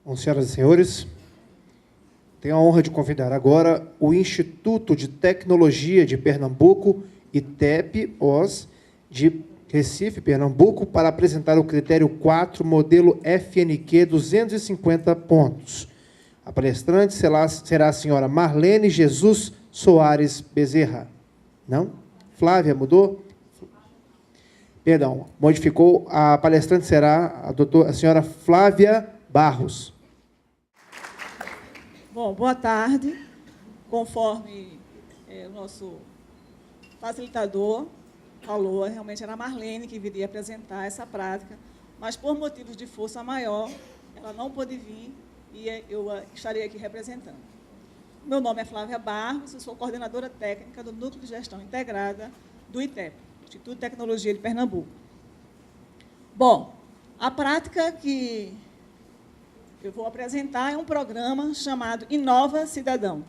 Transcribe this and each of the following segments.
Bom, senhoras e senhores, tenho a honra de convidar agora o Instituto de Tecnologia de Pernambuco, ITEP-OS, de Recife, Pernambuco, para apresentar o critério 4, modelo FNQ 250 pontos. A palestrante será a senhora Marlene Jesus Soares Bezerra. Não? Flávia, mudou? Perdão, modificou. A palestrante será a senhora Flávia Barros. Bom, boa tarde. Conforme o nosso facilitador falou, realmente era a Marlene que viria apresentar essa prática, mas por motivos de força maior, ela não pôde vir e eu estarei aqui representando. Meu nome é Flávia Barros, eu sou coordenadora técnica do Núcleo de Gestão Integrada do ITEP, Instituto de Tecnologia de Pernambuco. Bom, a prática que eu vou apresentar é um programa chamado Inova Cidadão.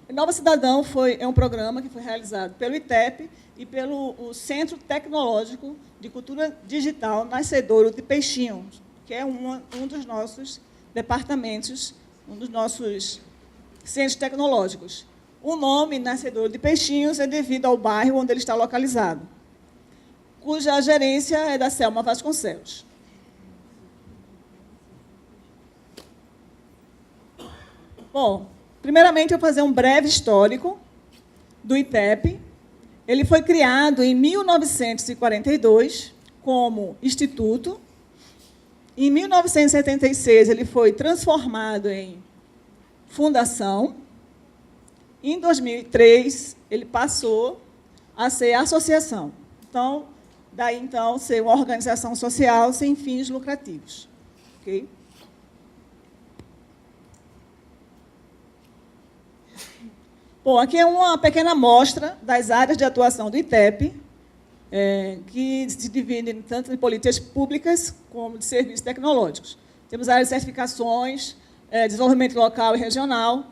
Inova Cidadão é um programa que foi realizado pelo ITEP e pelo Centro Tecnológico de Cultura Digital Nascedouro de Peixinhos, que é um dos nossos departamentos, um dos nossos centros tecnológicos. O nome Nascedouro de Peixinhos é devido ao bairro onde ele está localizado, cuja gerência é da Selma Vasconcelos. Bom, primeiramente, eu vou fazer um breve histórico do ITEP. Ele foi criado em 1942 como instituto. Em 1976, ele foi transformado em fundação. Em 2003, ele passou a ser associação. Então, daí, ser uma organização social sem fins lucrativos. Ok? Bom, aqui é uma pequena amostra das áreas de atuação do ITEP, que se dividem tanto em políticas públicas como de serviços tecnológicos. Temos áreas de certificações, desenvolvimento local e regional,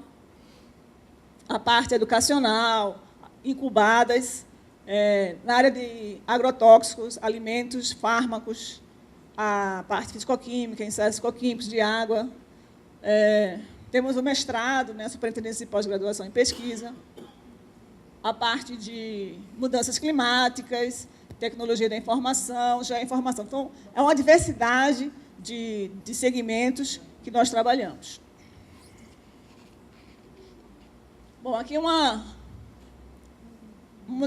a parte educacional, incubadas, na área de agrotóxicos, alimentos, fármacos, a parte fisicoquímica, ensaios fisicoquímicos de água. Temos o mestrado, superintendência de pós-graduação em pesquisa, a parte de mudanças climáticas, tecnologia da informação, geoinformação. Então, é uma diversidade de segmentos que nós trabalhamos. Bom, aqui uma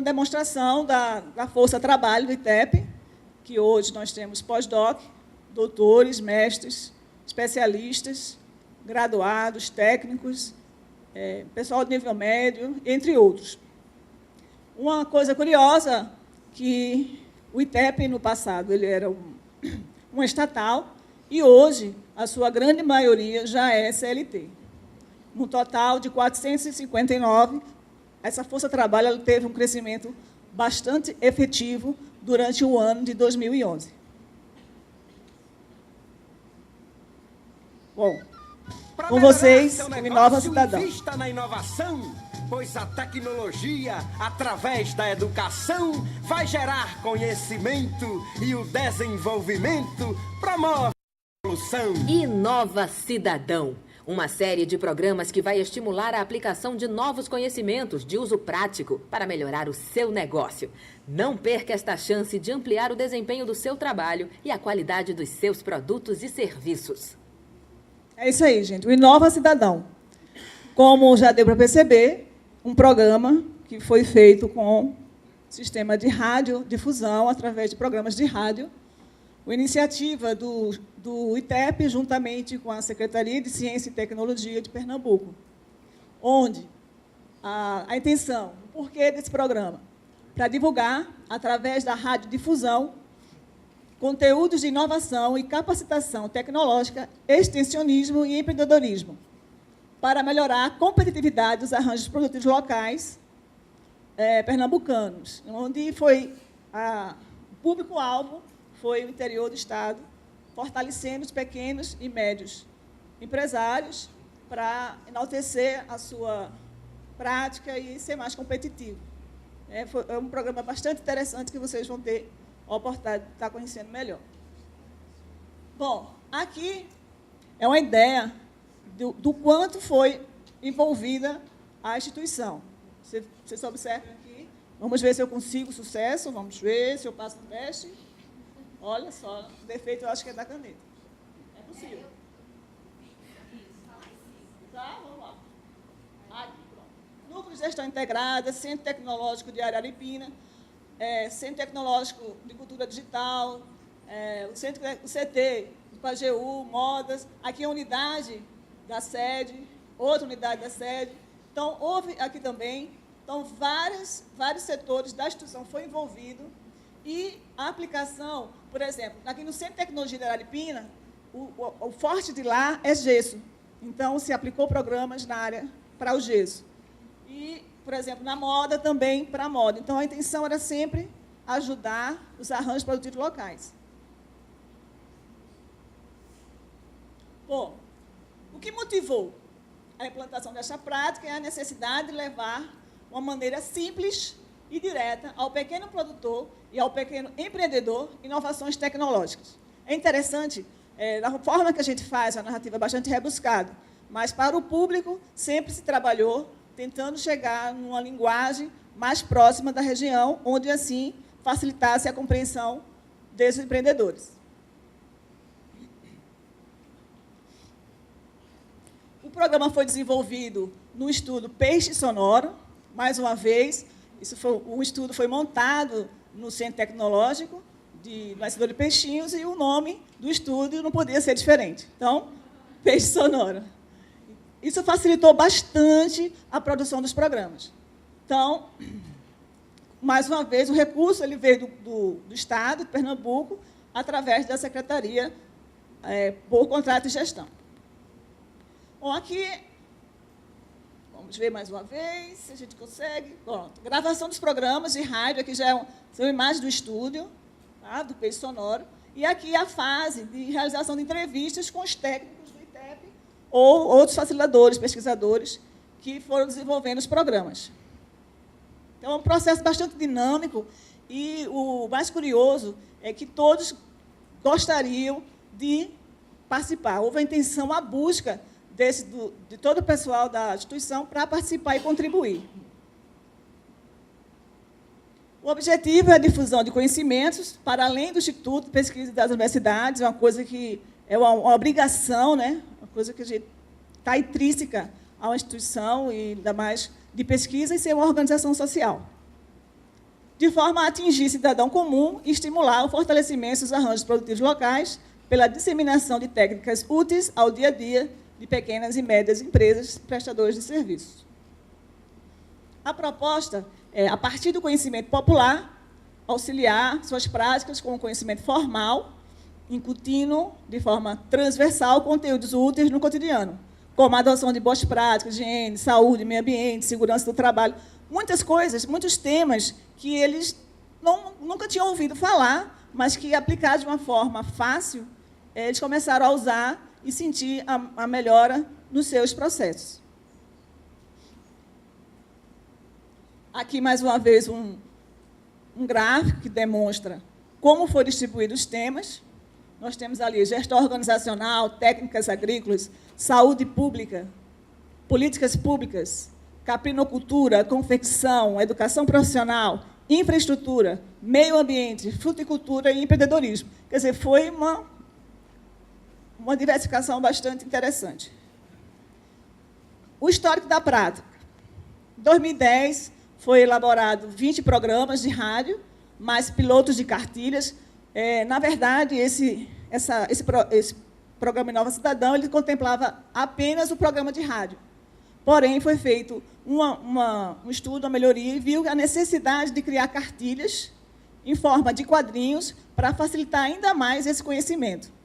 demonstração da força-trabalho do ITEP, que hoje nós temos pós-doc, doutores, mestres, especialistas, graduados, técnicos, pessoal de nível médio, entre outros. Uma coisa curiosa, que o ITEP, no passado, ele era uma estatal, e hoje, a sua grande maioria já é CLT. No total de 459, essa força-trabalho ela teve um crescimento bastante efetivo durante o ano de 2011. Bom, com vocês, o Inova Cidadão. Invista na inovação, pois a tecnologia, através da educação, vai gerar conhecimento e o desenvolvimento promove a evolução. Inova Cidadão, uma série de programas que vai estimular a aplicação de novos conhecimentos de uso prático para melhorar o seu negócio. Não perca esta chance de ampliar o desempenho do seu trabalho e a qualidade dos seus produtos e serviços. É isso aí, gente. O Inova Cidadão. Como já deu para perceber, um programa que foi feito com sistema de radiodifusão, através de programas de rádio, uma iniciativa do ITEP, juntamente com a Secretaria de Ciência e Tecnologia de Pernambuco, onde a intenção, o porquê desse programa, para divulgar, através da radiodifusão, conteúdos de inovação e capacitação tecnológica, extensionismo e empreendedorismo, para melhorar a competitividade dos arranjos produtivos locais pernambucanos, onde o público-alvo foi o interior do Estado, fortalecendo os pequenos e médios empresários para enaltecer a sua prática e ser mais competitivo. É um programa bastante interessante que vocês vão ter a oportunidade de estar conhecendo melhor. Bom, aqui é uma ideia do quanto foi envolvida a instituição. Vocês observam aqui. Vamos ver se eu consigo sucesso. Vamos ver se eu passo no teste. Olha só, o defeito eu acho que é da caneta. É possível. Tá? Vamos lá. Aqui, pronto. Núcleo de Gestão Integrada, Centro Tecnológico de Araripina, Centro Tecnológico de Cultura Digital, o CT do Pajeú, Modas. Aqui a unidade da sede, outra unidade da sede. Então, houve aqui também, então, vários setores da instituição foram envolvidos e a aplicação, por exemplo, aqui no Centro de Tecnologia de Araripina, o forte de lá é gesso. Então, se aplicou programas na área para o gesso. E, por exemplo, na moda também para a moda. Então, a intenção era sempre ajudar os arranjos produtivos locais. Bom, o que motivou a implantação desta prática é a necessidade de levar uma maneira simples e direta ao pequeno produtor e ao pequeno empreendedor inovações tecnológicas. É interessante, da forma que a gente faz, a narrativa é bastante rebuscada, mas para o público sempre se trabalhou tentando chegar numa linguagem mais próxima da região, onde, assim, facilitasse a compreensão desses empreendedores. O programa foi desenvolvido no estudo Peixe Sonoro. Mais uma vez, um estudo foi montado no Centro Tecnológico do Nascedor de Peixinhos e o nome do estudo não podia ser diferente. Então, Peixe Sonoro. Isso facilitou bastante a produção dos programas. Então, mais uma vez, o recurso ele veio do Estado de Pernambuco através da Secretaria por Contrato e Gestão. Bom, aqui, vamos ver mais uma vez, se a gente consegue. Pronto. Gravação dos programas de rádio, aqui já são imagens do estúdio, tá, do Peixe Sonoro. E aqui a fase de realização de entrevistas com os técnicos do ITEP ou outros facilitadores, pesquisadores, que foram desenvolvendo os programas. Então, é um processo bastante dinâmico e o mais curioso é que todos gostariam de participar. Houve a intenção, a busca de todo o pessoal da instituição para participar e contribuir. O objetivo é a difusão de conhecimentos para além do Instituto de Pesquisa das Universidades, uma coisa que é uma obrigação, né? Uma coisa que está intrínseca a uma instituição, e ainda mais de pesquisa, e ser uma organização social, de forma a atingir cidadão comum e estimular o fortalecimento dos arranjos produtivos locais pela disseminação de técnicas úteis ao dia a dia de pequenas e médias empresas prestadoras de serviços. A proposta é, a partir do conhecimento popular, auxiliar suas práticas com o conhecimento formal, incutindo de forma transversal conteúdos úteis no cotidiano, como a adoção de boas práticas, higiene, saúde, meio ambiente, segurança do trabalho, muitas coisas, muitos temas que eles nunca tinham ouvido falar, mas que, aplicados de uma forma fácil, eles começaram a usar e sentir a melhora nos seus processos. Aqui, mais uma vez, um gráfico que demonstra como foram distribuídos os temas. Nós temos ali gestão organizacional, técnicas agrícolas, saúde pública, políticas públicas, caprinocultura, confecção, educação profissional, infraestrutura, meio ambiente, fruticultura e empreendedorismo. Quer dizer, foi uma diversificação bastante interessante. O histórico da prática. Em 2010, foi elaborado 20 programas de rádio, mais pilotos de cartilhas. Na verdade, esse programa Inova Cidadão ele contemplava apenas o programa de rádio. Porém, foi feito um estudo, uma melhoria, e viu a necessidade de criar cartilhas em forma de quadrinhos para facilitar ainda mais esse conhecimento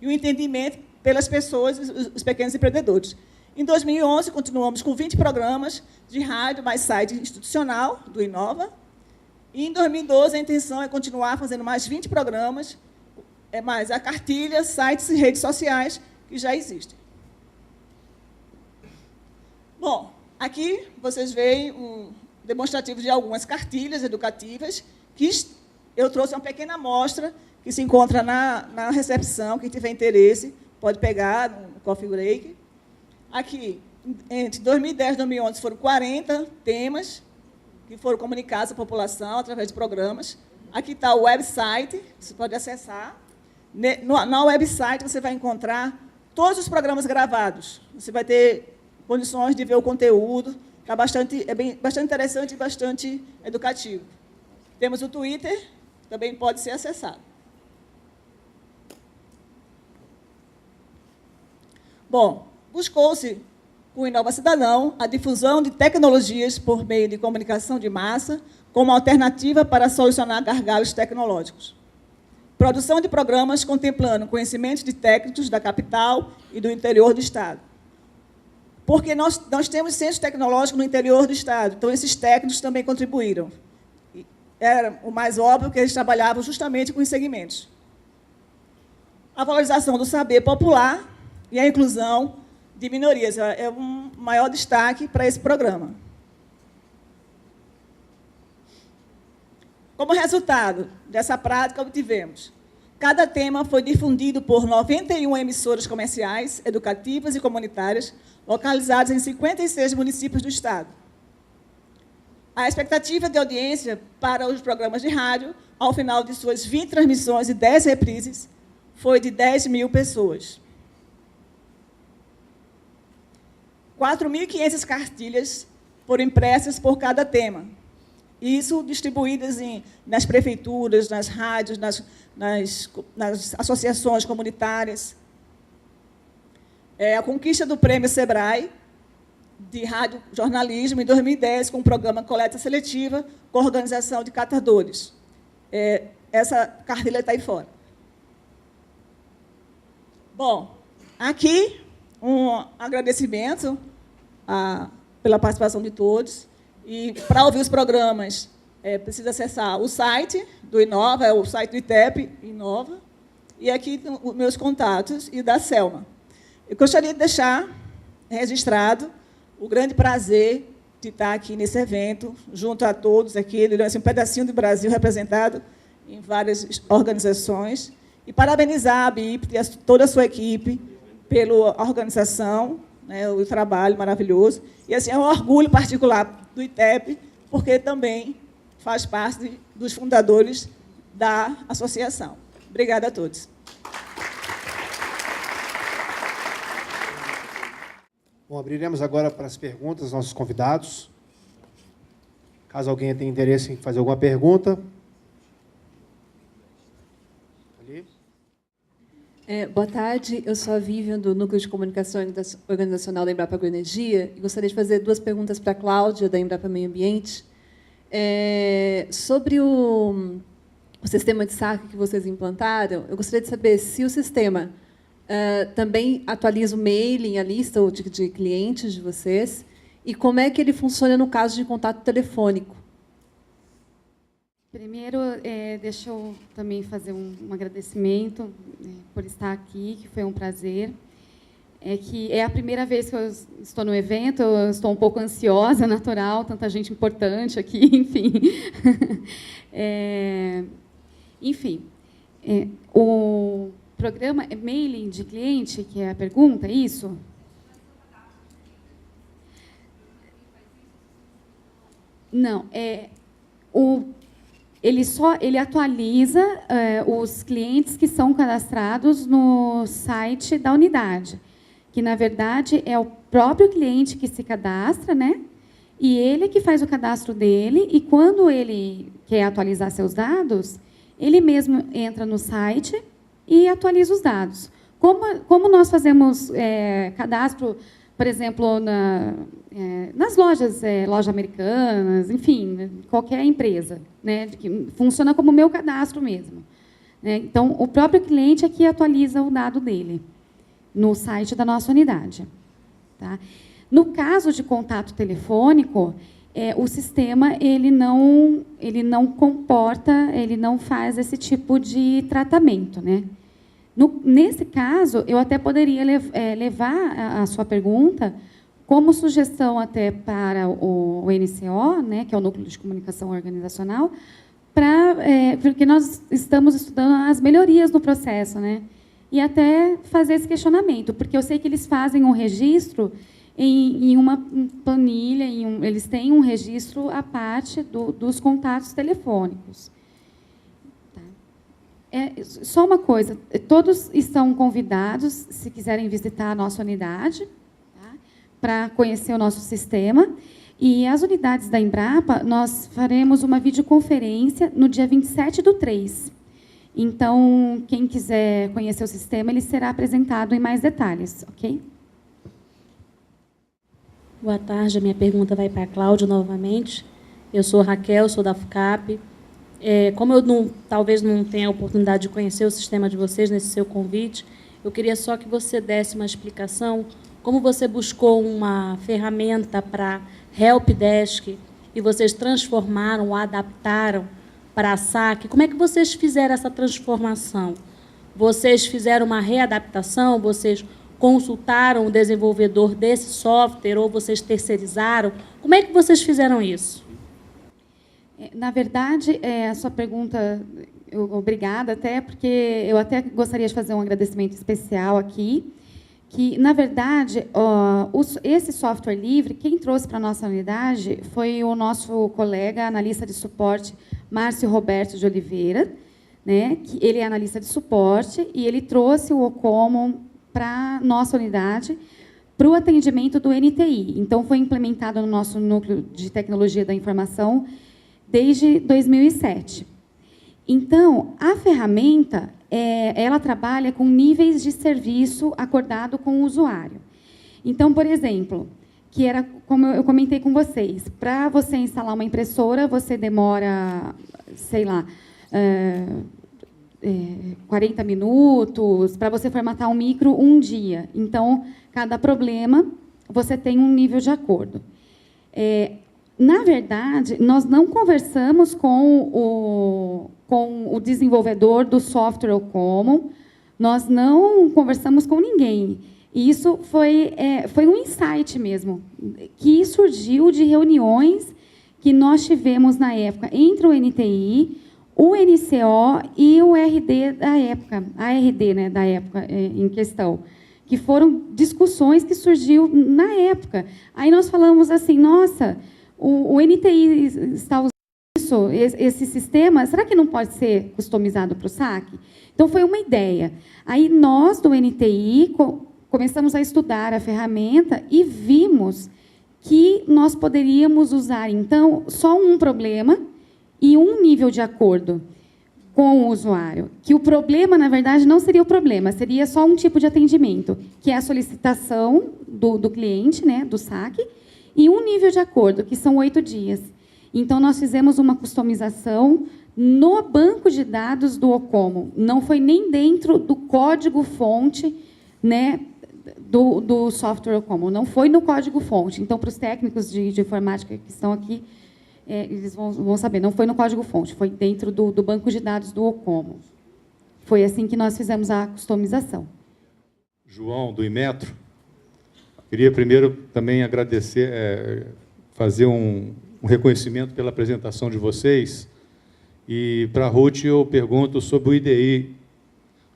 e o entendimento pelas pessoas, os pequenos empreendedores. Em 2011, continuamos com 20 programas de rádio, mais site institucional do Inova. E, em 2012, a intenção é continuar fazendo mais 20 programas, mais a cartilha, sites e redes sociais que já existem. Bom, aqui vocês veem um demonstrativo de algumas cartilhas educativas, que eu trouxe uma pequena amostra que se encontra na recepção, quem tiver interesse pode pegar no Coffee Break. Aqui, entre 2010 e 2011, foram 40 temas que foram comunicados à população através de programas. Aqui está o website, você pode acessar. No website, você vai encontrar todos os programas gravados. Você vai ter condições de ver o conteúdo. É bastante interessante e bastante educativo. Temos o Twitter, também pode ser acessado. Bom, buscou-se, com o Inova Cidadão, a difusão de tecnologias por meio de comunicação de massa como alternativa para solucionar gargalos tecnológicos. Produção de programas contemplando conhecimentos de técnicos da capital e do interior do Estado. Porque nós temos centros tecnológicos no interior do Estado, então esses técnicos também contribuíram. Era o mais óbvio que eles trabalhavam justamente com os segmentos. A valorização do saber popular e a inclusão de minorias é um maior destaque para esse programa. Como resultado dessa prática, obtivemos: cada tema foi difundido por 91 emissoras comerciais, educativas e comunitárias, localizadas em 56 municípios do Estado. A expectativa de audiência para os programas de rádio, ao final de suas 20 transmissões e 10 reprises, foi de 10 mil pessoas. 4.500 cartilhas foram impressas por cada tema. Isso distribuídas nas prefeituras, nas rádios, nas associações comunitárias. A conquista do Prêmio Sebrae de Rádio Jornalismo em 2010, com o programa Coleta Seletiva, com organização de catadores. Essa cartilha está aí fora. Bom, aqui um agradecimento pela participação de todos. E, para ouvir os programas, precisa acessar o site do Inova, o site do ITEP, Inova, e aqui os meus contatos e da Selma. Eu gostaria de deixar registrado o grande prazer de estar aqui nesse evento, junto a todos aqui, um pedacinho do Brasil representado em várias organizações, e parabenizar a BIP e toda a sua equipe pela organização, né, o trabalho maravilhoso. E assim, é um orgulho particular do ITEP, porque também faz parte dos fundadores da associação. Obrigada a todos. Bom, abriremos agora para as perguntas dos nossos convidados. Caso alguém tenha interesse em fazer alguma pergunta. Ali. Boa tarde, eu sou a Vivian, do Núcleo de Comunicação Organizacional da Embrapa Agroenergia, e gostaria de fazer duas perguntas para a Cláudia, da Embrapa Meio Ambiente. Sobre o sistema de saque que vocês implantaram, eu gostaria de saber se o sistema também atualiza o mailing, a lista de clientes de vocês, e como é que ele funciona no caso de contato telefônico. Primeiro, deixa eu também fazer um agradecimento por estar aqui, que foi um prazer. Que é a primeira vez que eu estou no evento, eu estou um pouco ansiosa, natural, tanta gente importante aqui, enfim. O programa é mailing de cliente, que é a pergunta, é isso? Não, ele atualiza os clientes que são cadastrados no site da unidade, que, na verdade, é o próprio cliente que se cadastra, né? E ele que faz o cadastro dele, e, quando ele quer atualizar seus dados, ele mesmo entra no site e atualiza os dados. Como nós fazemos cadastro, por exemplo, nas lojas americanas, enfim, qualquer empresa, né, que funciona como meu cadastro mesmo. Né? Então, o próprio cliente é que atualiza o dado dele no site da nossa unidade. Tá? No caso de contato telefônico, o sistema ele não comporta, ele não faz esse tipo de tratamento. Né? Nesse caso, eu até poderia levar a sua pergunta como sugestão até para o NCO, né, que é o Núcleo de Comunicação Organizacional, porque nós estamos estudando as melhorias no processo. Né? e até fazer esse questionamento, porque eu sei que eles fazem um registro em uma planilha, eles têm um registro à parte dos contatos telefônicos. Só uma coisa, todos estão convidados, se quiserem visitar a nossa unidade, tá, para conhecer o nosso sistema. E as unidades da Embrapa, nós faremos uma videoconferência no dia 27/3. Então, quem quiser conhecer o sistema, ele será apresentado em mais detalhes, ok? Boa tarde, a minha pergunta vai para a Cláudia novamente. Eu sou Raquel, sou da FUCAP. Como eu talvez não tenha a oportunidade de conhecer o sistema de vocês nesse seu convite, eu queria só que você desse uma explicação como você buscou uma ferramenta para helpdesk e vocês transformaram ou adaptaram para a SAC. Como é que vocês fizeram essa transformação? Vocês fizeram uma readaptação? Vocês consultaram o desenvolvedor desse software ou vocês terceirizaram? Como é que vocês fizeram isso? Na verdade, a sua pergunta, obrigada até, porque eu até gostaria de fazer um agradecimento especial aqui, que, na verdade, esse software livre, quem trouxe para a nossa unidade foi o nosso colega analista de suporte, Márcio Roberto de Oliveira, né, que ele é analista de suporte, e ele trouxe o Ocomo para a nossa unidade, para o atendimento do NTI. Então, foi implementado no nosso núcleo de tecnologia da informação desde 2007. Então, a ferramenta, ela trabalha com níveis de serviço acordado com o usuário. Então, por exemplo, que era como eu comentei com vocês, para você instalar uma impressora, você demora, sei lá, 40 minutos, para você formatar um micro, 1 dia. Então, cada problema, você tem um nível de acordo. Na verdade, nós não conversamos com o desenvolvedor do software Ocomo, nós não conversamos com ninguém. E isso foi um insight mesmo, que surgiu de reuniões que nós tivemos na época entre o NTI, o NCO e o RD da época, a RD, né, da época em questão, que foram discussões que surgiu na época. Aí nós falamos assim, nossa, o NTI está usando esse sistema, será que não pode ser customizado para o SAC? Então, foi uma ideia. Aí, nós, do NTI, começamos a estudar a ferramenta e vimos que nós poderíamos usar, então, só um problema e um nível de acordo com o usuário. Que o problema, na verdade, não seria o problema, seria só um tipo de atendimento, que é a solicitação do cliente, né, do SAC, e um nível de acordo, que são 8 dias. Então, nós fizemos uma customização no banco de dados do Ocomo. Não foi nem dentro do código-fonte, né, do software Ocomo. Não foi no código-fonte. Então, para os técnicos de informática que estão aqui, eles vão saber, não foi no código-fonte, foi dentro do banco de dados do Ocomo. Foi assim que nós fizemos a customização. João, do Inmetro. Queria primeiro também agradecer, fazer um reconhecimento pela apresentação de vocês. E para a Ruth eu pergunto sobre o IDI,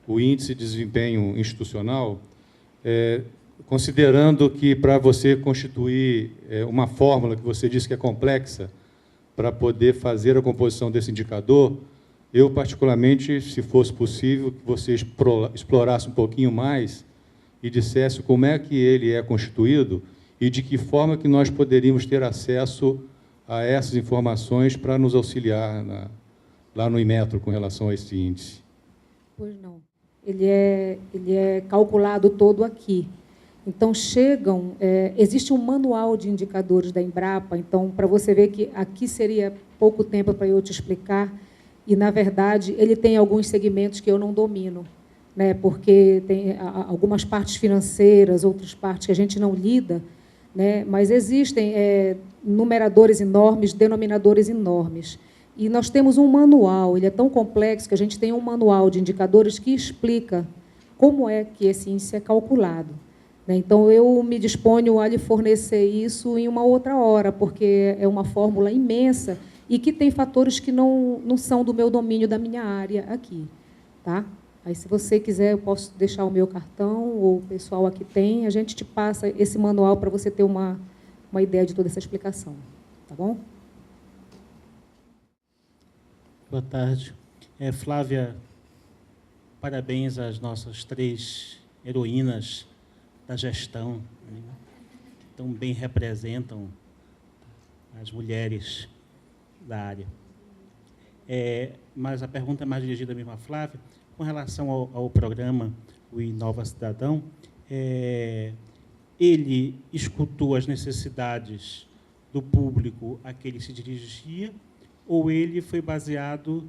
o Índice de Desempenho Institucional, considerando que para você constituir uma fórmula que você disse que é complexa, para poder fazer a composição desse indicador, eu, particularmente, se fosse possível, que você explorasse um pouquinho mais e dissesse como é que ele é constituído e de que forma que nós poderíamos ter acesso a essas informações para nos auxiliar lá no Inmetro com relação a esse índice. Pois não. Ele é calculado todo aqui. Então, existe um manual de indicadores da Embrapa, então, para você ver que aqui seria pouco tempo para eu te explicar, e, na verdade, ele tem alguns segmentos que eu não domino, né, porque tem algumas partes financeiras, outras partes que a gente não lida, né, mas existem numeradores enormes, denominadores enormes. E nós temos um manual, ele é tão complexo que a gente tem um manual de indicadores que explica como é que esse índice é calculado. Então, eu me disponho a lhe fornecer isso em uma outra hora, porque é uma fórmula imensa e que tem fatores que não são do meu domínio, da minha área aqui. Tá? Aí, se você quiser, eu posso deixar o meu cartão, ou o pessoal aqui tem, a gente te passa esse manual para você ter uma ideia de toda essa explicação. Tá bom? Boa tarde. Flávia, parabéns às nossas 3 heroínas da gestão, né, que tão bem representam as mulheres da área. Mas a pergunta é mais dirigida mesmo à Flávia. Com relação ao programa O Inova Cidadão, ele escutou as necessidades do público a que ele se dirigia, ou ele foi baseado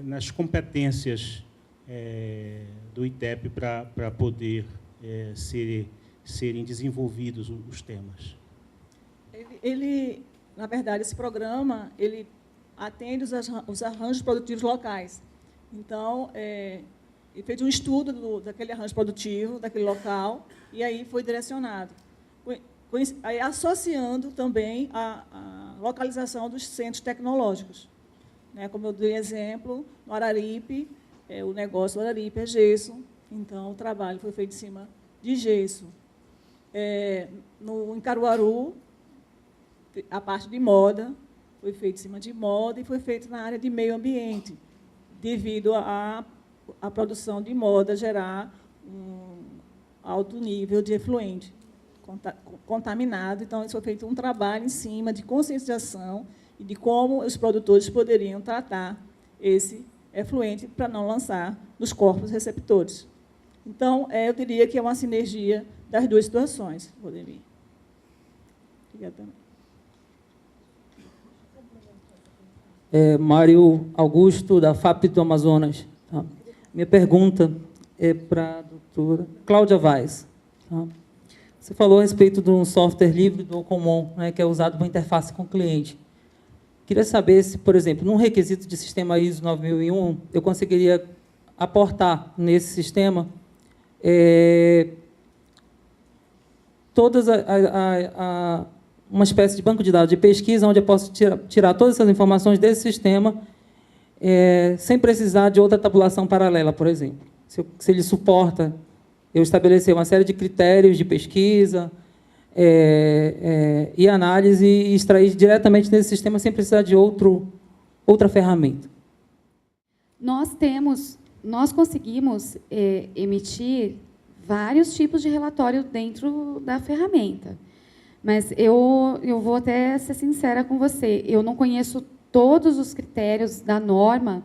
nas competências do ITEP para poder serem desenvolvidos os temas? Ele, na verdade, esse programa, ele atende os arranjos produtivos locais. Então, ele fez um estudo daquele arranjo produtivo, daquele local, e aí foi direcionado. Aí, associando também a localização dos centros tecnológicos. Né? Como eu dei exemplo, no Araripe, o negócio do Araripe é gesso, então o trabalho foi feito em cima de gesso. Em Caruaru, a parte de moda foi feita em cima de moda e foi feita na área de meio ambiente, devido à produção de moda gerar um alto nível de efluente contaminado. Então, isso foi feito um trabalho em cima de conscientização e de como os produtores poderiam tratar esse efluente para não lançar nos corpos receptores. Então, eu diria que é uma sinergia das duas situações, Rodemir. Obrigada também. Mário Augusto, da FAP do Amazonas. Tá? Minha pergunta é para a doutora Cláudia Vaz. Tá? Você falou a respeito de um software livre do Ocomon, né, que é usado para interface com o cliente. Queria saber se, por exemplo, num requisito de sistema ISO 9001, eu conseguiria aportar nesse sistema uma espécie de banco de dados de pesquisa, onde eu posso tirar todas essas informações desse sistema, sem precisar de outra tabulação paralela, por exemplo. Se ele suporta eu estabelecer uma série de critérios de pesquisa e análise e extrair diretamente desse sistema sem precisar de outra ferramenta. Nós conseguimos emitir vários tipos de relatório dentro da ferramenta. Mas eu vou até ser sincera com você, eu não conheço todos os critérios da norma,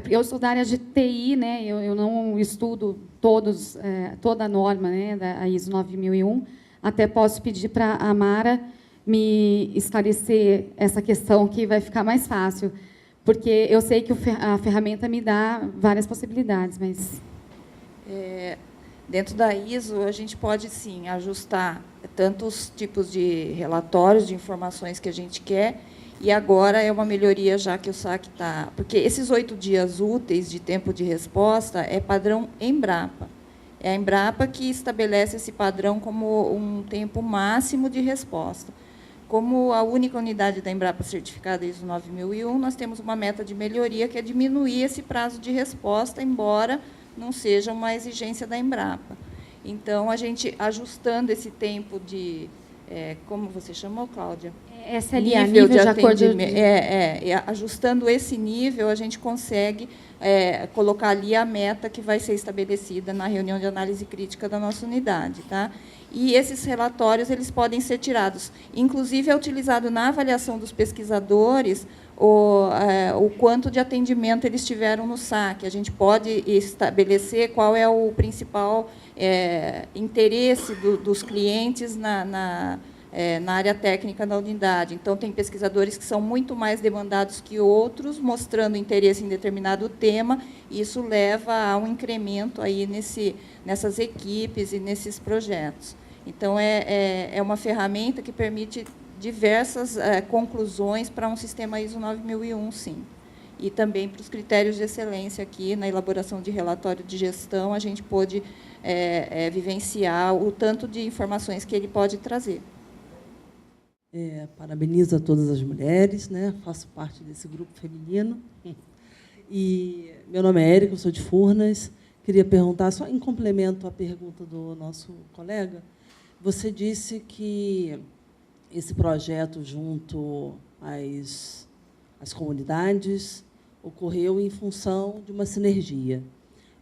eu sou da área de TI, né, eu não estudo toda a norma, né, da ISO 9001, até posso pedir para a Mara me esclarecer essa questão, que vai ficar mais fácil, porque eu sei que a ferramenta me dá várias possibilidades, mas... Dentro da ISO, a gente pode, sim, ajustar tantos tipos de relatórios, de informações que a gente quer, e agora é uma melhoria já que o SAC está... Porque esses 8 dias úteis de tempo de resposta é padrão Embrapa. É a Embrapa que estabelece esse padrão como um tempo máximo de resposta. Como a única unidade da Embrapa certificada ISO 9001, nós temos uma meta de melhoria, que é diminuir esse prazo de resposta, embora não seja uma exigência da Embrapa. Então, a gente, ajustando esse tempo de... como você chamou, Cláudia? SLA, nível de acordo... Ajustando esse nível, a gente consegue colocar ali a meta que vai ser estabelecida na reunião de análise crítica da nossa unidade. Tá? E esses relatórios eles podem ser tirados. Inclusive, é utilizado na avaliação dos pesquisadores o quanto de atendimento eles tiveram no SAC. A gente pode estabelecer qual é o principal interesse dos clientes na área técnica da unidade. Então, tem pesquisadores que são muito mais demandados que outros, mostrando interesse em determinado tema, e isso leva a um incremento aí nessas equipes e nesses projetos. Então, é uma ferramenta que permite diversas conclusões para um sistema ISO 9001, sim. E também para os critérios de excelência aqui, na elaboração de relatório de gestão, a gente pôde vivenciar o tanto de informações que ele pode trazer. Parabenizo a todas as mulheres, né? Faço parte desse grupo feminino. E meu nome é Érica, eu sou de Furnas. Queria perguntar, só em complemento à pergunta do nosso colega, você disse que esse projeto junto às comunidades ocorreu em função de uma sinergia.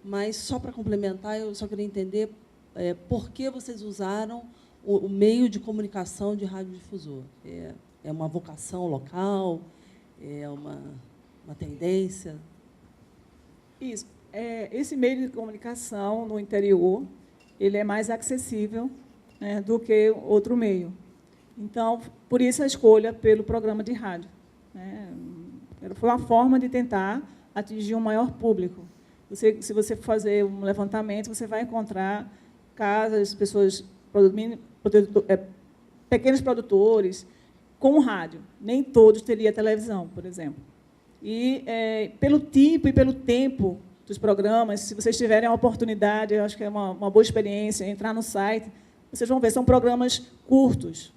Mas, só para complementar, eu só queria entender por que vocês usaram o meio de comunicação de radiodifusor. É uma vocação local? É uma tendência? Isso. Esse meio de comunicação no interior, ele é mais acessível, né, do que outro meio. Então, por isso a escolha pelo programa de rádio, né? Foi uma forma de tentar atingir um maior público. Se você fazer um levantamento, você vai encontrar casas, pessoas, pequenos produtores com rádio. Nem todos teriam televisão, por exemplo. E, pelo tipo e pelo tempo dos programas, se vocês tiverem a oportunidade, eu acho que é uma boa experiência, entrar no site, vocês vão ver, são programas curtos,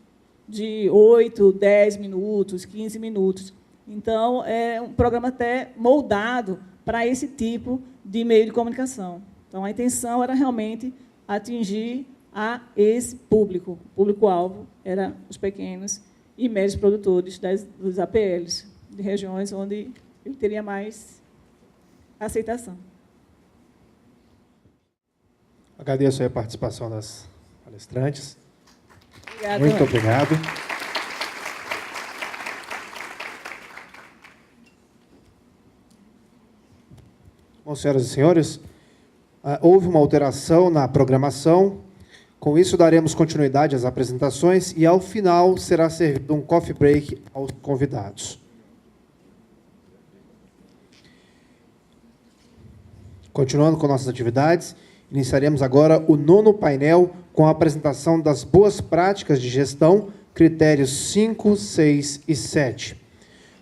de 8, 10 minutos, 15 minutos. Então, é um programa até moldado para esse tipo de meio de comunicação. Então, a intenção era realmente atingir a esse público. O público-alvo era os pequenos e médios produtores dos APLs, de regiões onde ele teria mais aceitação. Agradeço a participação das palestrantes. Obrigada. Muito obrigado. Bom, senhoras e senhores, houve uma alteração na programação. Com isso, daremos continuidade às apresentações e, ao final, será servido um coffee break aos convidados. Continuando com nossas atividades, iniciaremos agora o 9º painel com a apresentação das boas práticas de gestão, critérios 5, 6 e 7.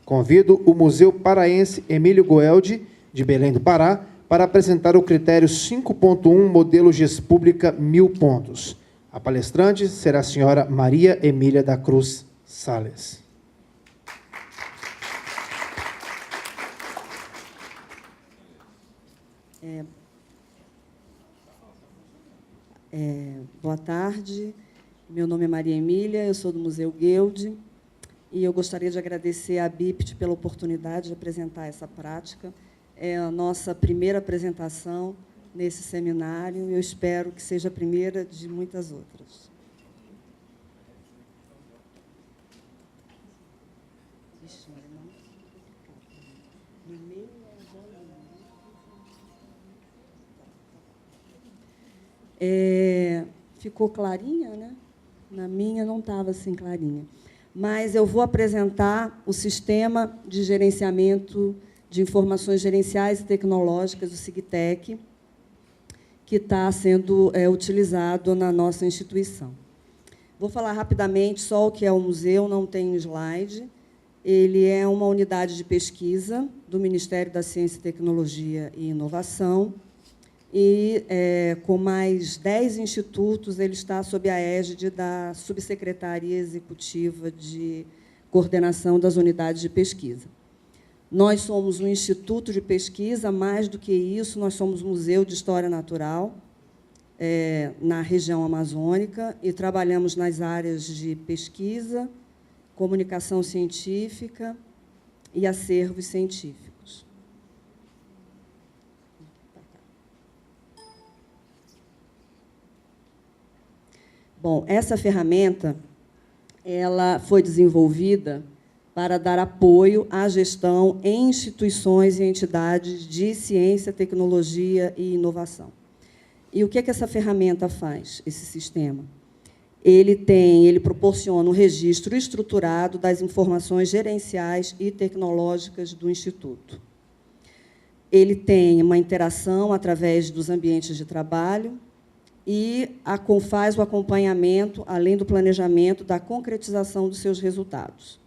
Convido o Museu Paraense Emílio Goeldi, de Belém do Pará, para apresentar o critério 5.1, modelo Gespública 1000 pontos. A palestrante será a senhora Maria Emília da Cruz Sales. Boa tarde, meu nome é Maria Emília, eu sou do Museu Guild e eu gostaria de agradecer à BIPT pela oportunidade de apresentar essa prática. É a nossa primeira apresentação nesse seminário e eu espero que seja a primeira de muitas outras. Ficou clarinha, né? Na minha não estava assim clarinha. Mas eu vou apresentar o sistema de gerenciamento de informações gerenciais e tecnológicas, o SIGTEC, que está sendo utilizado na nossa instituição. Vou falar rapidamente só o que é o museu, não tem slide. Ele é uma unidade de pesquisa do Ministério da Ciência, Tecnologia e Inovação, e, com mais 10 institutos, ele está sob a égide da Subsecretaria Executiva de Coordenação das Unidades de Pesquisa. Nós somos um instituto de pesquisa, mais do que isso, nós somos Museu de História Natural, na região amazônica, e trabalhamos nas áreas de pesquisa, comunicação científica e acervos científicos. Bom, essa ferramenta ela foi desenvolvida para dar apoio à gestão em instituições e entidades de ciência, tecnologia e inovação. E o que essa ferramenta faz, esse sistema? Ele proporciona um registro estruturado das informações gerenciais e tecnológicas do Instituto. Ele tem uma interação através dos ambientes de trabalho e faz o acompanhamento, além do planejamento, da concretização dos seus resultados.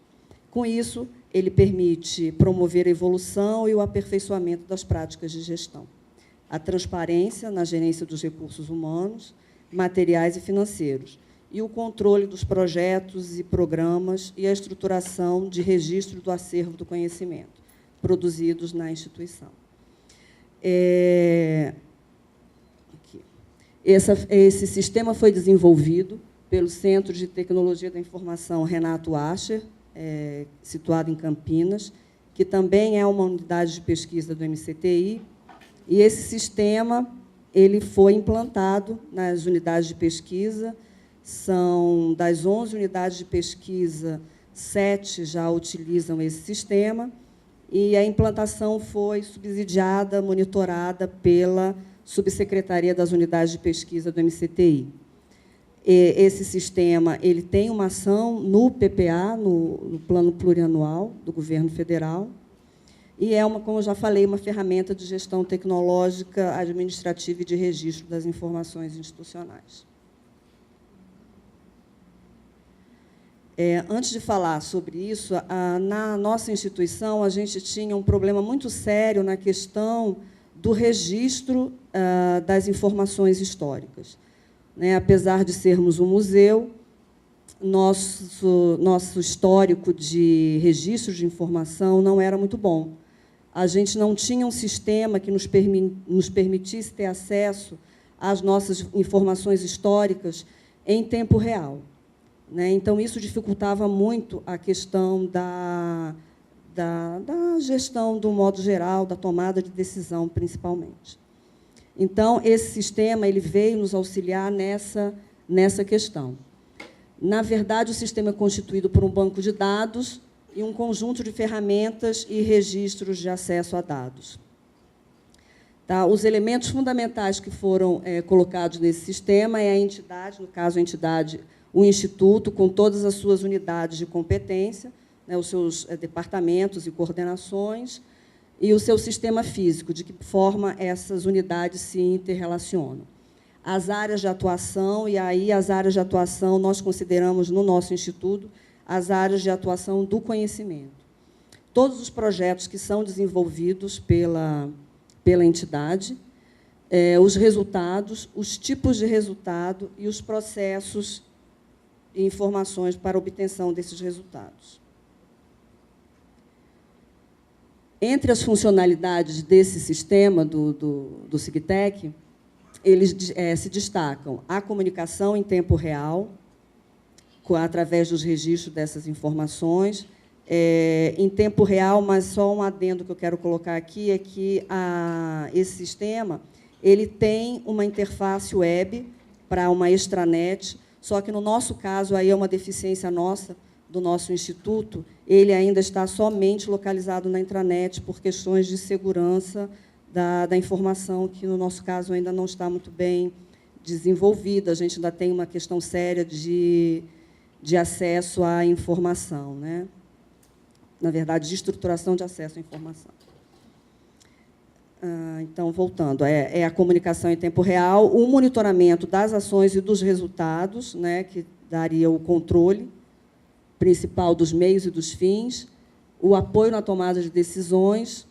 Com isso, ele permite promover a evolução e o aperfeiçoamento das práticas de gestão, a transparência na gerência dos recursos humanos, materiais e financeiros, e o controle dos projetos e programas e a estruturação de registro do acervo do conhecimento. produzidos na instituição. Esse sistema foi desenvolvido pelo Centro de Tecnologia da Informação Renato Ascher, situado em Campinas, que também é uma unidade de pesquisa do MCTI, e esse sistema ele foi implantado nas unidades de pesquisa. São das 11 unidades de pesquisa, 7 já utilizam esse sistema, e a implantação foi subsidiada, monitorada pela Subsecretaria das Unidades de Pesquisa do MCTI. Esse sistema ele tem uma ação no PPA, no Plano Plurianual do Governo Federal, e é, como eu já falei, uma ferramenta de gestão tecnológica, administrativa e de registro das informações institucionais. Antes de falar sobre isso, na nossa instituição, a gente tinha um problema muito sério na questão do registro das informações históricas. Apesar de sermos um museu, nosso histórico de registro de informação não era muito bom. A gente não tinha um sistema que nos permitisse ter acesso às nossas informações históricas em tempo real. Então, isso dificultava muito a questão da gestão do modo geral, da tomada de decisão, principalmente. Então, esse sistema ele veio nos auxiliar nessa questão. Na verdade, o sistema é constituído por um banco de dados e um conjunto de ferramentas e registros de acesso a dados. Os elementos fundamentais que foram colocados nesse sistema é a entidade, no caso, a entidade, o Instituto, com todas as suas unidades de competência, os seus departamentos e coordenações, e o seu sistema físico, de que forma essas unidades se interrelacionam. As áreas de atuação, e aí as áreas de atuação nós consideramos, no nosso Instituto, as áreas de atuação do conhecimento. Todos os projetos que são desenvolvidos pela entidade, os resultados, os tipos de resultado e os processos e informações para obtenção desses resultados. Entre as funcionalidades desse sistema, do SIGTEC, eles se destacam a comunicação em tempo real, através dos registros dessas informações, em tempo real, mas só um adendo que eu quero colocar aqui é que esse sistema ele tem uma interface web para uma extranet, só que, no nosso caso, aí é uma deficiência nossa, do nosso instituto, ele ainda está somente localizado na intranet por questões de segurança da informação, que, no nosso caso, ainda não está muito bem desenvolvida. A gente ainda tem uma questão séria de acesso à informação, na verdade, de estruturação de acesso à informação. Então, voltando, é a comunicação em tempo real, o monitoramento das ações e dos resultados, que daria o controle principal dos meios e dos fins, o apoio na tomada de decisões,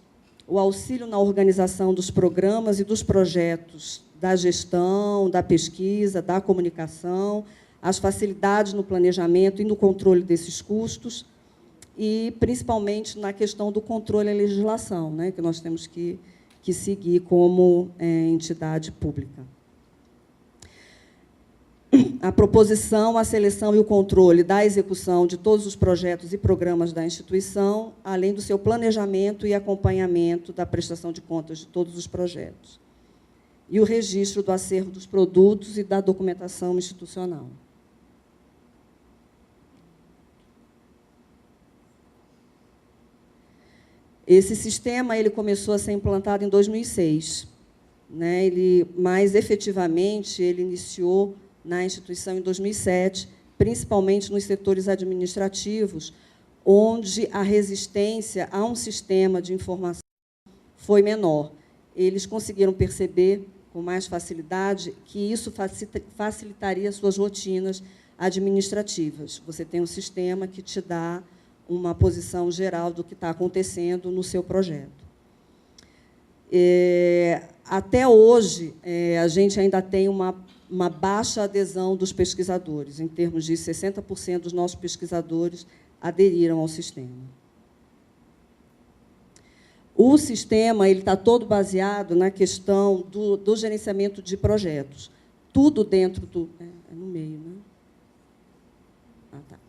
o auxílio na organização dos programas e dos projetos da gestão, da pesquisa, da comunicação, as facilidades no planejamento e no controle desses custos, e, principalmente, na questão do controle à legislação, que nós temos que seguir como entidade pública. A proposição, a seleção e o controle da execução de todos os projetos e programas da instituição, além do seu planejamento e acompanhamento da prestação de contas de todos os projetos. E o registro do acervo dos produtos e da documentação institucional. Esse sistema ele começou a ser implantado em 2006. Mais efetivamente, ele iniciou na instituição em 2007, principalmente nos setores administrativos, onde a resistência a um sistema de informação foi menor. Eles conseguiram perceber com mais facilidade que isso facilitaria suas rotinas administrativas. Você tem um sistema que te dá uma posição geral do que está acontecendo no seu projeto. Até hoje, a gente ainda tem uma baixa adesão dos pesquisadores, em termos de 60% dos nossos pesquisadores aderiram ao sistema. O sistema está todo baseado na questão do gerenciamento de projetos. Tudo dentro do... É no meio, né? Tá.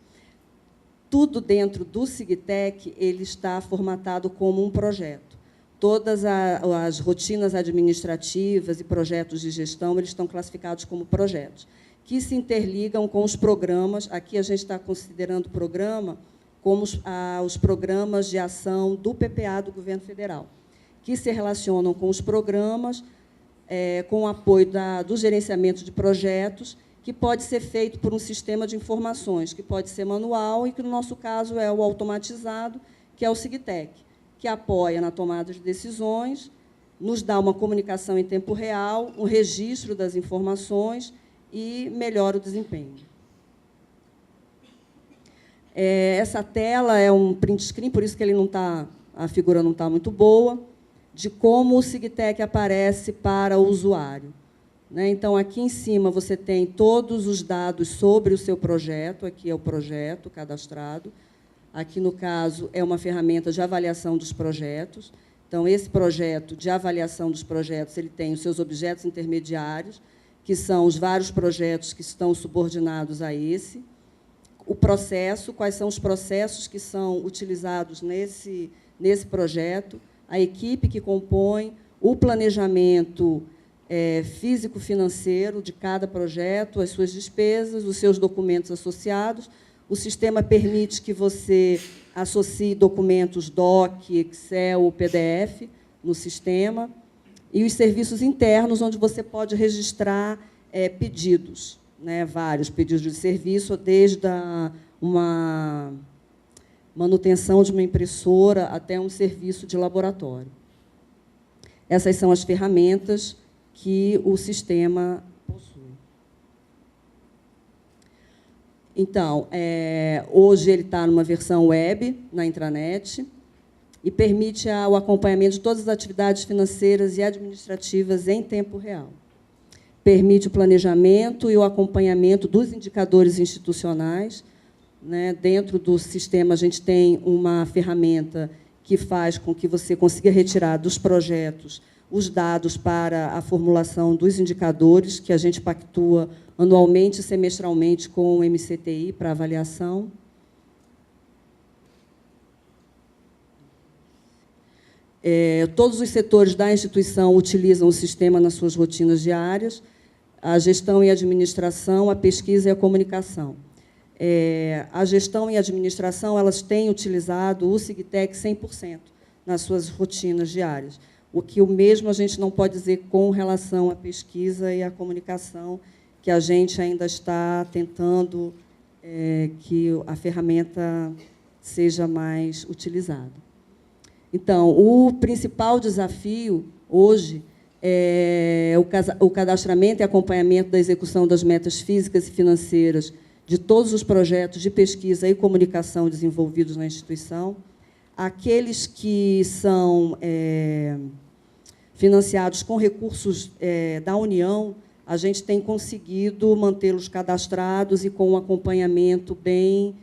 Tudo dentro do SIGTEC ele está formatado como um projeto. Todas as rotinas administrativas e projetos de gestão eles estão classificados como projetos, que se interligam com os programas. Aqui a gente está considerando o programa como os programas de ação do PPA do Governo Federal, que se relacionam com os programas, com o apoio do gerenciamento de projetos, que pode ser feito por um sistema de informações, que pode ser manual e que, no nosso caso, é o automatizado, que é o SIGTEC, que apoia na tomada de decisões, nos dá uma comunicação em tempo real, um registro das informações e melhora o desempenho. Essa tela é um print screen, por isso que a figura não está muito boa, de como o SIGTEC aparece para o usuário. Então, aqui em cima, você tem todos os dados sobre o seu projeto. Aqui é o projeto cadastrado. Aqui, no caso, é uma ferramenta de avaliação dos projetos. Então, esse projeto de avaliação dos projetos ele tem os seus objetos intermediários, que são os vários projetos que estão subordinados a esse. O processo, quais são os processos que são utilizados nesse projeto, a equipe que compõe, o planejamento físico-financeiro de cada projeto, as suas despesas, os seus documentos associados. O sistema permite que você associe documentos DOC, Excel, PDF no sistema, e os serviços internos, onde você pode registrar pedidos, vários pedidos de serviço, desde uma manutenção de uma impressora até um serviço de laboratório. Essas são as ferramentas que o sistema possui. Então, hoje ele está numa versão web, na intranet, e permite o acompanhamento de todas as atividades financeiras e administrativas em tempo real. Permite o planejamento e o acompanhamento dos indicadores institucionais. Dentro do sistema, a gente tem uma ferramenta que faz com que você consiga retirar dos projetos os dados para a formulação dos indicadores, que a gente pactua anualmente e semestralmente com o MCTI para avaliação. Todos os setores da instituição utilizam o sistema nas suas rotinas diárias, a gestão e a administração, a pesquisa e a comunicação. A gestão e a administração elas têm utilizado o SIGTEC 100% nas suas rotinas diárias, o que o mesmo a gente não pode dizer com relação à pesquisa e à comunicação, que a gente ainda está tentando que a ferramenta seja mais utilizada. Então, o principal desafio hoje é o cadastramento e acompanhamento da execução das metas físicas e financeiras de todos os projetos de pesquisa e comunicação desenvolvidos na instituição. Aqueles que são financiados com recursos da União, a gente tem conseguido mantê-los cadastrados e com um acompanhamento bem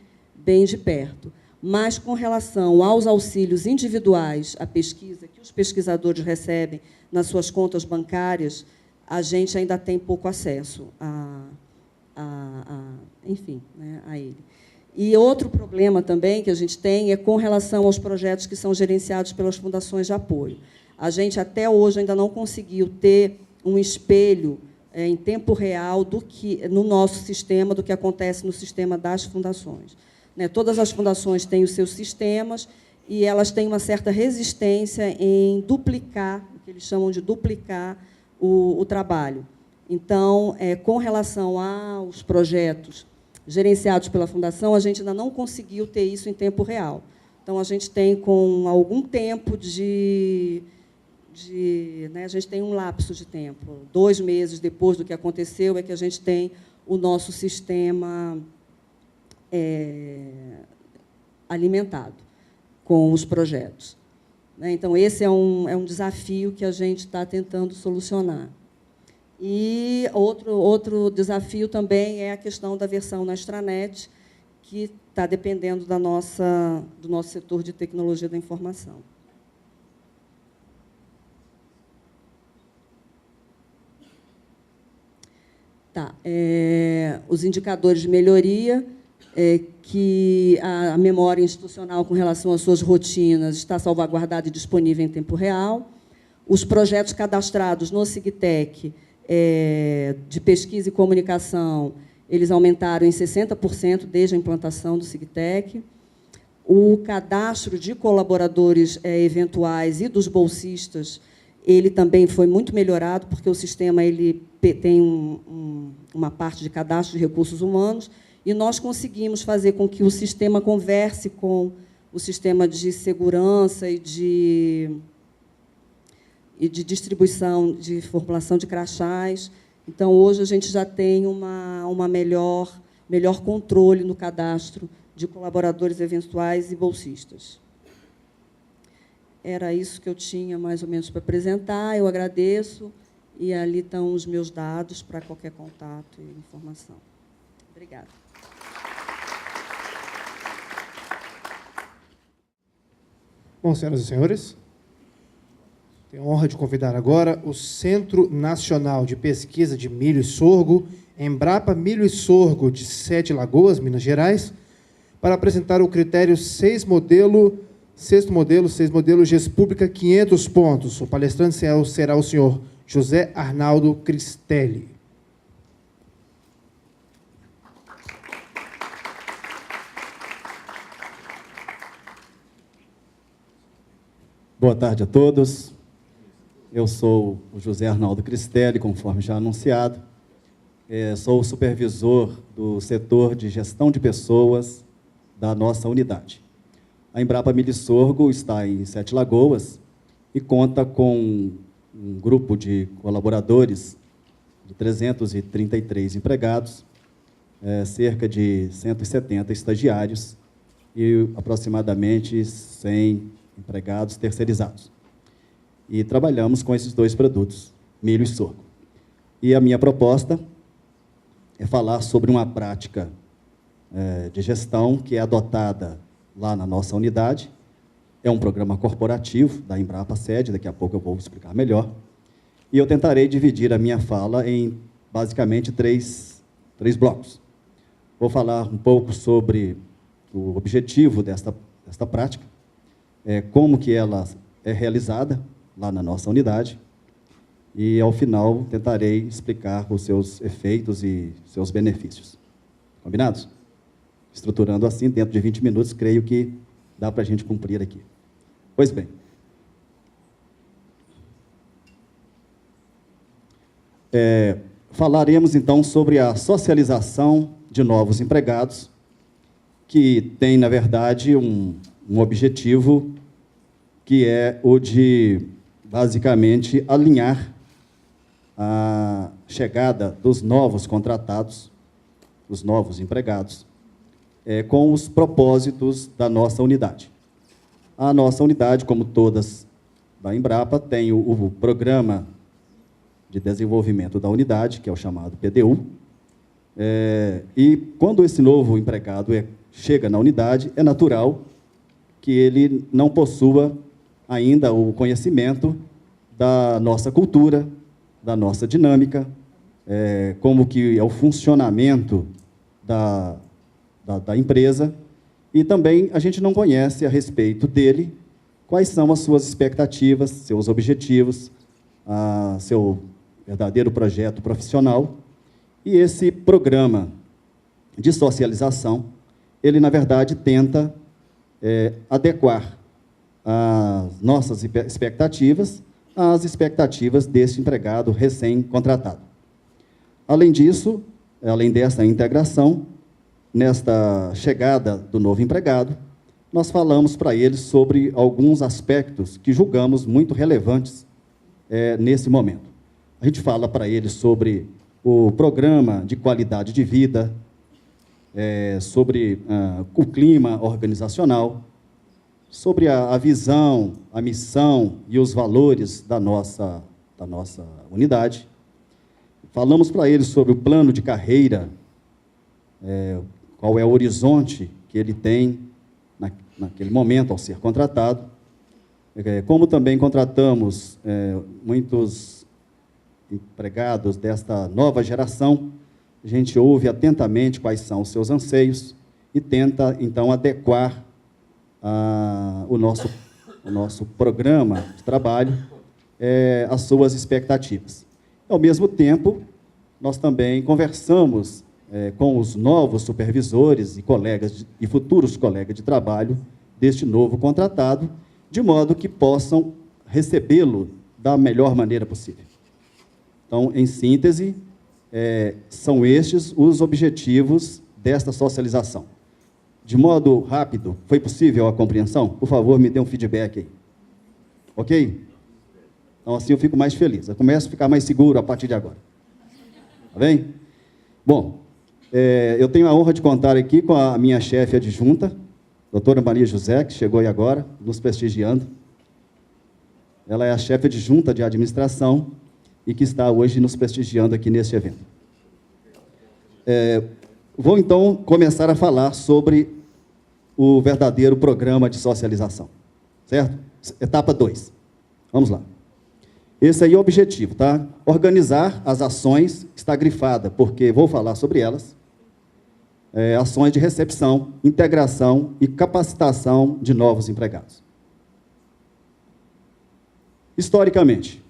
de perto. Mas, com relação aos auxílios individuais à pesquisa, que os pesquisadores recebem nas suas contas bancárias, a gente ainda tem pouco acesso a ele. E outro problema também que a gente tem é com relação aos projetos que são gerenciados pelas fundações de apoio. A gente, até hoje, ainda não conseguiu ter um espelho em tempo real no nosso sistema do que acontece no sistema das fundações. Todas as fundações têm os seus sistemas e elas têm uma certa resistência em duplicar, o que eles chamam de duplicar o trabalho. Então, com relação aos projetos gerenciados pela Fundação, a gente ainda não conseguiu ter isso em tempo real. Então, a gente tem, com algum tempo a gente tem um lapso de tempo. 2 meses depois do que aconteceu é que a gente tem o nosso sistema alimentado com os projetos. Então, esse é um desafio que a gente está tentando solucionar. E outro desafio também é a questão da versão na extranet, que está dependendo do nosso setor de tecnologia da informação. Tá. Os indicadores de melhoria, que a memória institucional com relação às suas rotinas está salvaguardada e disponível em tempo real. Os projetos cadastrados no SIGTEC de pesquisa e comunicação, eles aumentaram em 60% desde a implantação do SIGTEC. O cadastro de colaboradores eventuais e dos bolsistas, ele também foi muito melhorado, porque o sistema ele tem uma parte de cadastro de recursos humanos, e nós conseguimos fazer com que o sistema converse com o sistema de segurança e de distribuição, de formulação de crachás. Então, hoje, a gente já tem uma melhor controle no cadastro de colaboradores eventuais e bolsistas. Era isso que eu tinha, mais ou menos, para apresentar. Eu agradeço, e ali estão os meus dados para qualquer contato e informação. Obrigada. Bom, senhoras e senhores, tenho a honra de convidar agora o Centro Nacional de Pesquisa de Milho e Sorgo, Embrapa Milho e Sorgo, de Sete Lagoas, Minas Gerais, para apresentar o critério 6 modelo GES-Pública 500 pontos. O palestrante será o senhor José Arnaldo Cristelli. Boa tarde a todos. Eu sou o José Arnaldo Cristelli, conforme já anunciado. Sou o supervisor do setor de gestão de pessoas da nossa unidade. A Embrapa Milho e Sorgo está em Sete Lagoas e conta com um grupo de colaboradores de 333 empregados, cerca de 170 estagiários e aproximadamente 100 empregados terceirizados. E trabalhamos com esses dois produtos, milho e sorgo. E a minha proposta é falar sobre uma prática de gestão que é adotada lá na nossa unidade. É um programa corporativo da Embrapa Sede, daqui a pouco eu vou explicar melhor. E eu tentarei dividir a minha fala em, basicamente, três blocos. Vou falar um pouco sobre o objetivo desta prática, como que ela é realizada lá na nossa unidade, e, ao final, tentarei explicar os seus efeitos e seus benefícios. Combinados? Estruturando assim, dentro de 20 minutos, creio que dá para a gente cumprir aqui. Pois bem. Falaremos, então, sobre a socialização de novos empregados, que tem, na verdade, um objetivo que é o de, basicamente, alinhar a chegada dos novos contratados, dos novos empregados, com os propósitos da nossa unidade. A nossa unidade, como todas da Embrapa, tem o Programa de Desenvolvimento da Unidade, que é o chamado PDU, e quando esse novo empregado chega na unidade, é natural que ele não possua ainda o conhecimento da nossa cultura, da nossa dinâmica, como que é o funcionamento da empresa, e também a gente não conhece a respeito dele quais são as suas expectativas, seus objetivos, seu verdadeiro projeto profissional. E esse programa de socialização, ele, na verdade, tenta adequar as nossas expectativas às expectativas desse empregado recém-contratado. Além disso, além dessa integração, nesta chegada do novo empregado, nós falamos para ele sobre alguns aspectos que julgamos muito relevantes nesse momento. A gente fala para ele sobre o programa de qualidade de vida, sobre o clima organizacional, sobre a visão, a missão e os valores da nossa unidade. Falamos para ele sobre o plano de carreira, qual é o horizonte que ele tem naquele momento ao ser contratado. Como também contratamos muitos empregados desta nova geração, a gente ouve atentamente quais são os seus anseios e tenta, então, adequar o nosso programa de trabalho às suas expectativas. Ao mesmo tempo, nós também conversamos com os novos supervisores e colegas e futuros colegas de trabalho deste novo contratado, de modo que possam recebê-lo da melhor maneira possível. Então, em síntese, são estes os objetivos desta socialização. De modo rápido, foi possível a compreensão? Por favor, me dê um feedback aí. Ok? Então, assim eu fico mais feliz. Eu começo a ficar mais seguro a partir de agora. Tá bem? Bom, eu tenho a honra de contar aqui com a minha chefe adjunta, doutora Maria José, que chegou aí agora, nos prestigiando. Ela é a chefe adjunta de administração e que está hoje nos prestigiando aqui neste evento. Vou, então, começar a falar sobre o verdadeiro programa de socialização. Certo? Etapa 2. Vamos lá. Esse aí é o objetivo, tá? Organizar as ações, está grifada, porque vou falar sobre elas. Ações de recepção, integração e capacitação de novos empregados. Historicamente,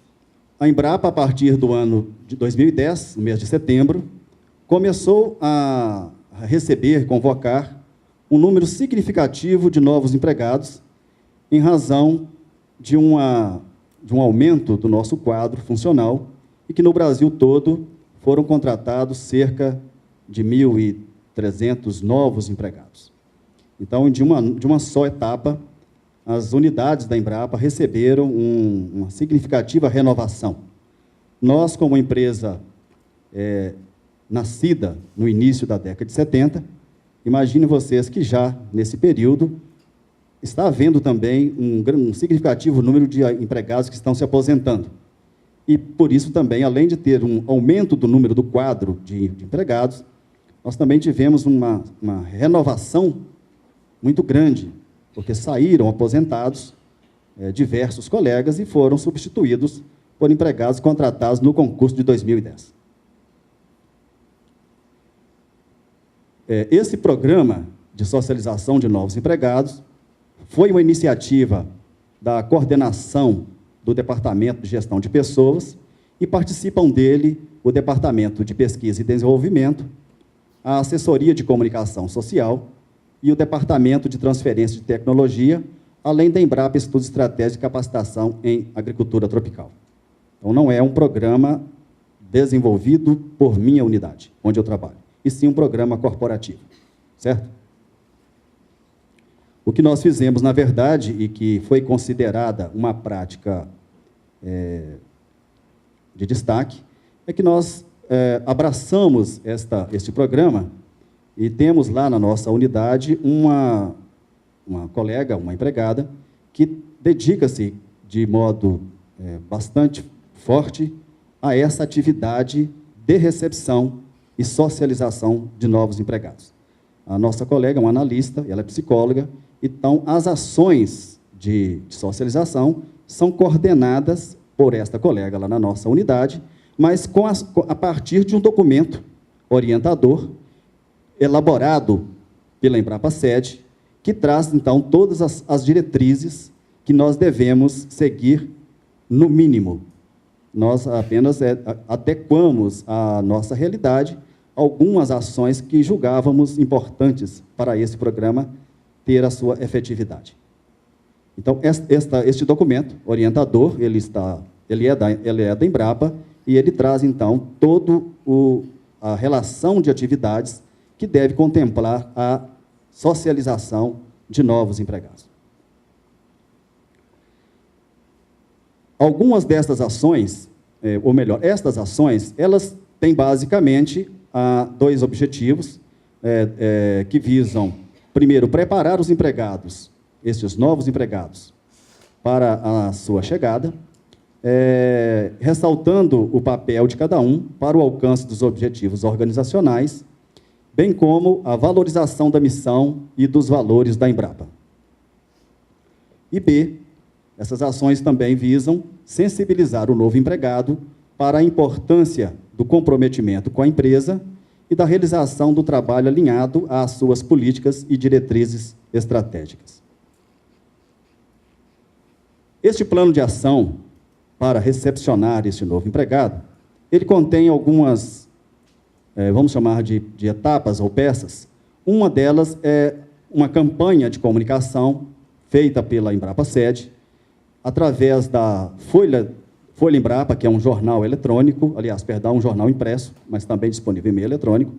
a Embrapa, a partir do ano de 2010, no mês de setembro, começou a receber, convocar, um número significativo de novos empregados em razão de um aumento do nosso quadro funcional e que no Brasil todo foram contratados cerca de 1.300 novos empregados. Então, de uma só etapa, as unidades da Embrapa receberam uma significativa renovação. Nós, como empresa nascida no início da década de 70, imaginem vocês que já, nesse período, está havendo também um significativo número de empregados que estão se aposentando. E, por isso, também, além de ter um aumento do número do quadro de empregados, nós também tivemos uma renovação muito grande, porque saíram aposentados diversos colegas e foram substituídos por empregados contratados no concurso de 2010. Esse programa de socialização de novos empregados foi uma iniciativa da coordenação do Departamento de Gestão de Pessoas e participam dele o Departamento de Pesquisa e Desenvolvimento, a Assessoria de Comunicação Social e o Departamento de Transferência de Tecnologia, além da Embrapa Estudos Estratégicos de Capacitação em Agricultura Tropical. Então, não é um programa desenvolvido por minha unidade, onde eu trabalho, e sim um programa corporativo, certo? O que nós fizemos, na verdade, e que foi considerada uma prática de destaque, é que nós abraçamos este programa e temos lá na nossa unidade uma colega, uma empregada, que dedica-se de modo bastante forte a essa atividade de recepção e socialização de novos empregados. A nossa colega é uma analista, ela é psicóloga, então as ações de socialização são coordenadas por esta colega lá na nossa unidade, mas a partir de um documento orientador elaborado pela Embrapa Sede, que traz, então, todas as diretrizes que nós devemos seguir, no mínimo. Nós apenas adequamos à nossa realidade algumas ações que julgávamos importantes para esse programa ter a sua efetividade. Então, este documento orientador, ele é da Embrapa, e ele traz, então, toda a relação de atividades que deve contemplar a socialização de novos empregados. Algumas destas ações, ou melhor, estas ações, elas têm basicamente dois objetivos que visam, primeiro, preparar os empregados, estes novos empregados, para a sua chegada, ressaltando o papel de cada um para o alcance dos objetivos organizacionais, bem como a valorização da missão e dos valores da Embrapa. E B, essas ações também visam sensibilizar o novo empregado para a importância do comprometimento com a empresa e da realização do trabalho alinhado às suas políticas e diretrizes estratégicas. Este plano de ação para recepcionar este novo empregado, ele contém algumas, vamos chamar de etapas ou peças. Uma delas é uma campanha de comunicação feita pela Embrapa Sede, através da Folha Embrapa, que é um jornal eletrônico, um jornal impresso, mas também disponível em meio eletrônico,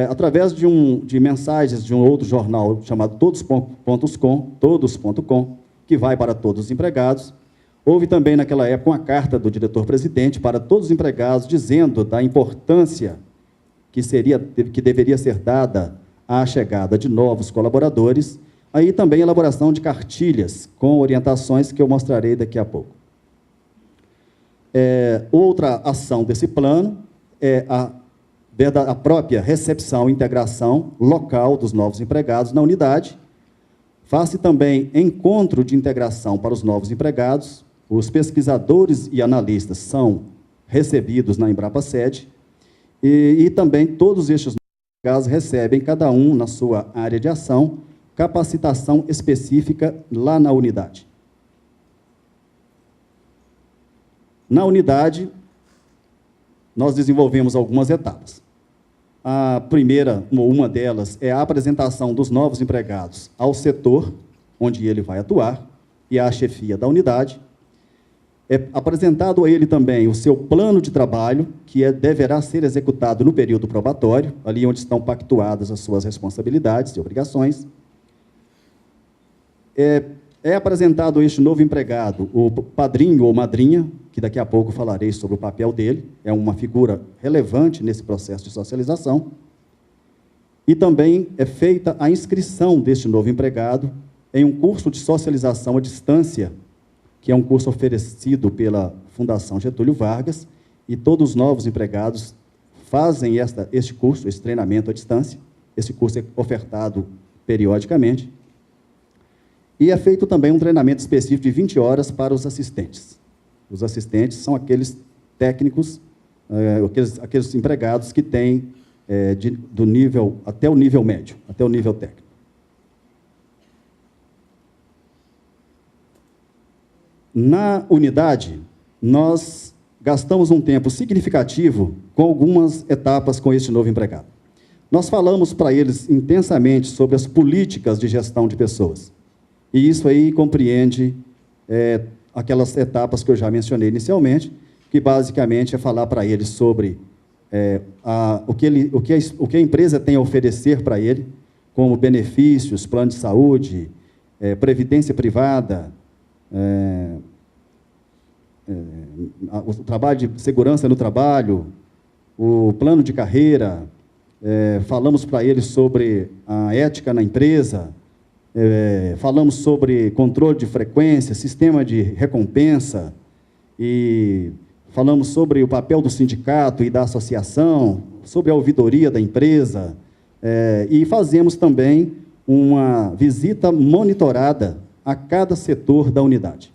através de mensagens de um outro jornal chamado Todos.com, que vai para todos os empregados. Houve também, naquela época, uma carta do diretor-presidente para todos os empregados, dizendo da importância que deveria ser dada à chegada de novos colaboradores, aí também a elaboração de cartilhas com orientações que eu mostrarei daqui a pouco. Outra ação desse plano é a própria recepção e integração local dos novos empregados na unidade. Faz-se também encontro de integração para os novos empregados. Os pesquisadores e analistas são recebidos na Embrapa Sede e também todos estes empregados recebem, cada um na sua área de ação, capacitação específica lá na unidade. Na unidade, nós desenvolvemos algumas etapas. A primeira, uma delas, é a apresentação dos novos empregados ao setor onde ele vai atuar e à chefia da unidade. É apresentado a ele também o seu plano de trabalho, que deverá ser executado no período probatório, ali onde estão pactuadas as suas responsabilidades e obrigações. É apresentado este novo empregado, o padrinho ou madrinha, que daqui a pouco falarei sobre o papel dele, é uma figura relevante nesse processo de socialização. E também é feita a inscrição deste novo empregado em um curso de socialização à distância, que é um curso oferecido pela Fundação Getúlio Vargas, e todos os novos empregados fazem este curso, esse treinamento à distância. Esse curso é ofertado periodicamente. E é feito também um treinamento específico de 20 horas para os assistentes. Os assistentes são aqueles técnicos, aqueles empregados que têm do nível até o nível médio, até o nível técnico. Na unidade, nós gastamos um tempo significativo com algumas etapas com este novo empregado. Nós falamos para eles intensamente sobre as políticas de gestão de pessoas. E isso aí compreende aquelas etapas que eu já mencionei inicialmente, que basicamente é falar para eles sobre o que a empresa tem a oferecer para ele, como benefícios, plano de saúde, previdência privada, o trabalho de segurança no trabalho, o plano de carreira, falamos para eles sobre a ética na empresa, falamos sobre controle de frequência, sistema de recompensa, e falamos sobre o papel do sindicato e da associação, sobre a ouvidoria da empresa, e fazemos também uma visita monitorada a cada setor da unidade.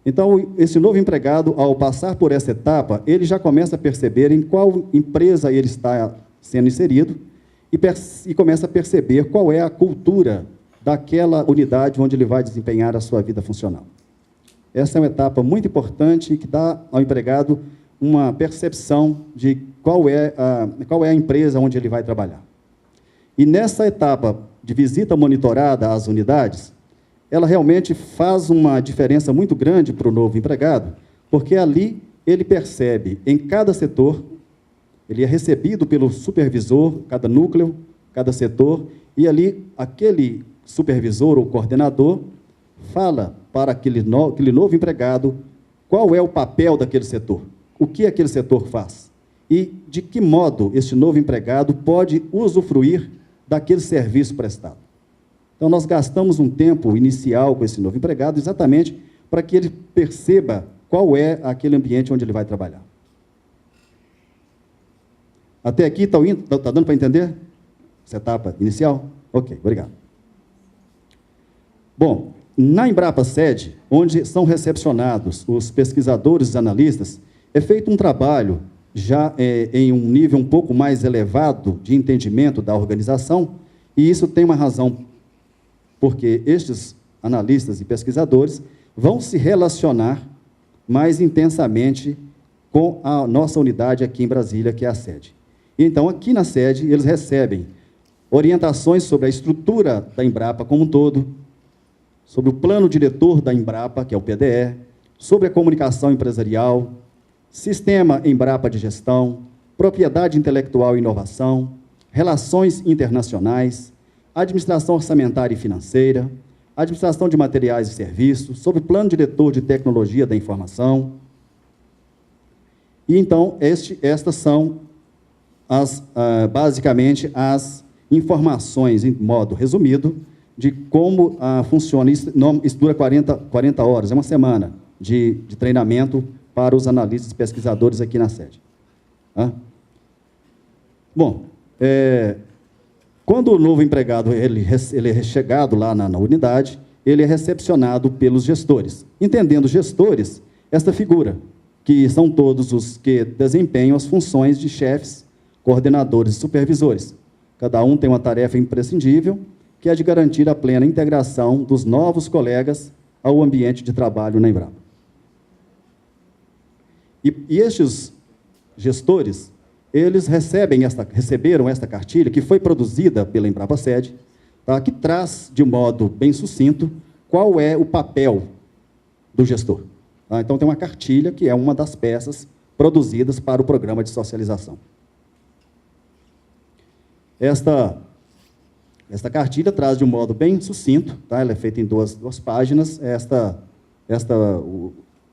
Então, esse novo empregado, ao passar por essa etapa, ele já começa a perceber em qual empresa ele está sendo inserido e começa a perceber qual é a cultura daquela unidade onde ele vai desempenhar a sua vida funcional. Essa é uma etapa muito importante que dá ao empregado uma percepção de qual é a empresa onde ele vai trabalhar. E nessa etapa de visita monitorada às unidades, ela realmente faz uma diferença muito grande para o novo empregado, porque ali ele percebe, em cada setor, ele é recebido pelo supervisor, cada núcleo, cada setor, e ali aquele supervisor ou coordenador fala para aquele novo empregado qual é o papel daquele setor, o que aquele setor faz, e de que modo este novo empregado pode usufruir daquele serviço prestado. Então, nós gastamos um tempo inicial com esse novo empregado exatamente para que ele perceba qual é aquele ambiente onde ele vai trabalhar. Até aqui está dando para entender essa etapa inicial? Ok, obrigado. Bom, na Embrapa Sede, onde são recepcionados os pesquisadores e analistas, é feito um trabalho já em um nível um pouco mais elevado de entendimento da organização, e isso tem uma razão, porque estes analistas e pesquisadores vão se relacionar mais intensamente com a nossa unidade aqui em Brasília, que é a sede. Então, aqui na sede, eles recebem orientações sobre a estrutura da Embrapa como um todo, sobre o plano diretor da Embrapa, que é o PDE, sobre a comunicação empresarial, sistema Embrapa de gestão, propriedade intelectual e inovação, relações internacionais, administração orçamentária e financeira, administração de materiais e serviços, sobre o plano diretor de tecnologia da informação. E, então, estas são, basicamente, as informações, em modo resumido, de como funciona. Isso dura 40 horas, é uma semana de treinamento para os analistas e pesquisadores aqui na sede. Bom, quando o novo empregado ele é chegado lá na unidade, ele é recepcionado pelos gestores. Entendendo gestores, esta figura, que são todos os que desempenham as funções de chefes, coordenadores e supervisores. Cada um tem uma tarefa imprescindível, que é de garantir a plena integração dos novos colegas ao ambiente de trabalho na Embrapa. E estes gestores, eles receberam esta cartilha, que foi produzida pela Embrapa Sede, tá, que traz, de modo bem sucinto, qual é o papel do gestor. Tá? Então, tem uma cartilha, que é uma das peças produzidas para o programa de socialização. Esta cartilha traz de um modo bem sucinto, tá? Ela é feita em duas páginas, esta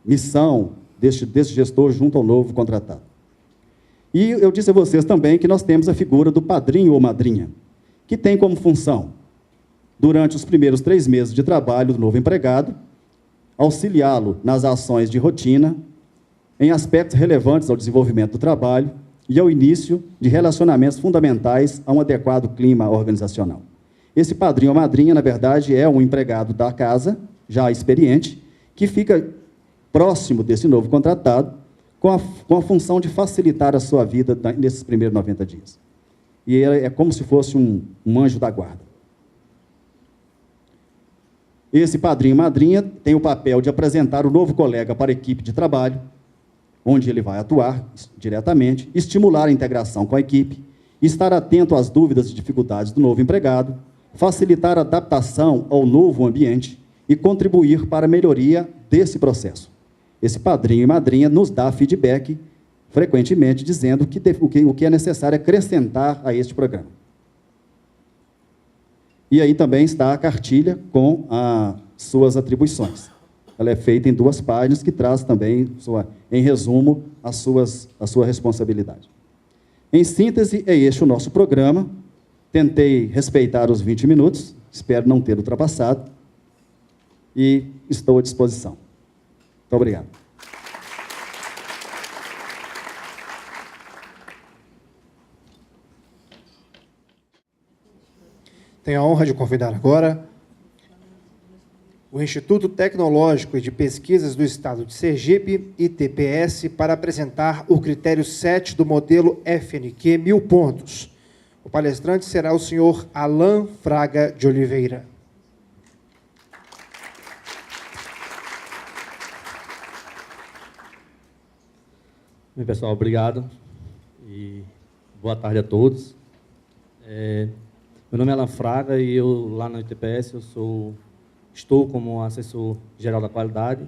missão deste gestor junto ao novo contratado. E eu disse a vocês também que nós temos a figura do padrinho ou madrinha, que tem como função, durante os primeiros 3 meses de trabalho do novo empregado, auxiliá-lo nas ações de rotina, em aspectos relevantes ao desenvolvimento do trabalho e ao início de relacionamentos fundamentais a um adequado clima organizacional. Esse padrinho ou madrinha, na verdade, é um empregado da casa, já experiente, que fica próximo desse novo contratado, com a função de facilitar a sua vida nesses primeiros 90 dias. E ele é como se fosse um anjo da guarda. Esse padrinho e madrinha tem o papel de apresentar o novo colega para a equipe de trabalho, onde ele vai atuar diretamente, estimular a integração com a equipe, estar atento às dúvidas e dificuldades do novo empregado, facilitar a adaptação ao novo ambiente e contribuir para a melhoria desse processo. Esse padrinho e madrinha nos dá feedback, frequentemente, dizendo que o que é necessário acrescentar a este programa. E aí também está a cartilha com as suas atribuições. Ela é feita em 2 páginas, que traz também, em resumo, a sua responsabilidade. Em síntese, é este o nosso programa. Tentei respeitar os 20 minutos, espero não ter ultrapassado, e estou à disposição. Muito obrigado. Tenho a honra de convidar agora o Instituto Tecnológico e de Pesquisas do Estado de Sergipe, ITPS, para apresentar o critério 7 do modelo FNQ 1000 pontos. O palestrante será o senhor Alan Fraga de Oliveira. Bem, pessoal, obrigado e boa tarde a todos. Meu nome é Alan Fraga e eu, lá no ITPS, estou como assessor geral da qualidade.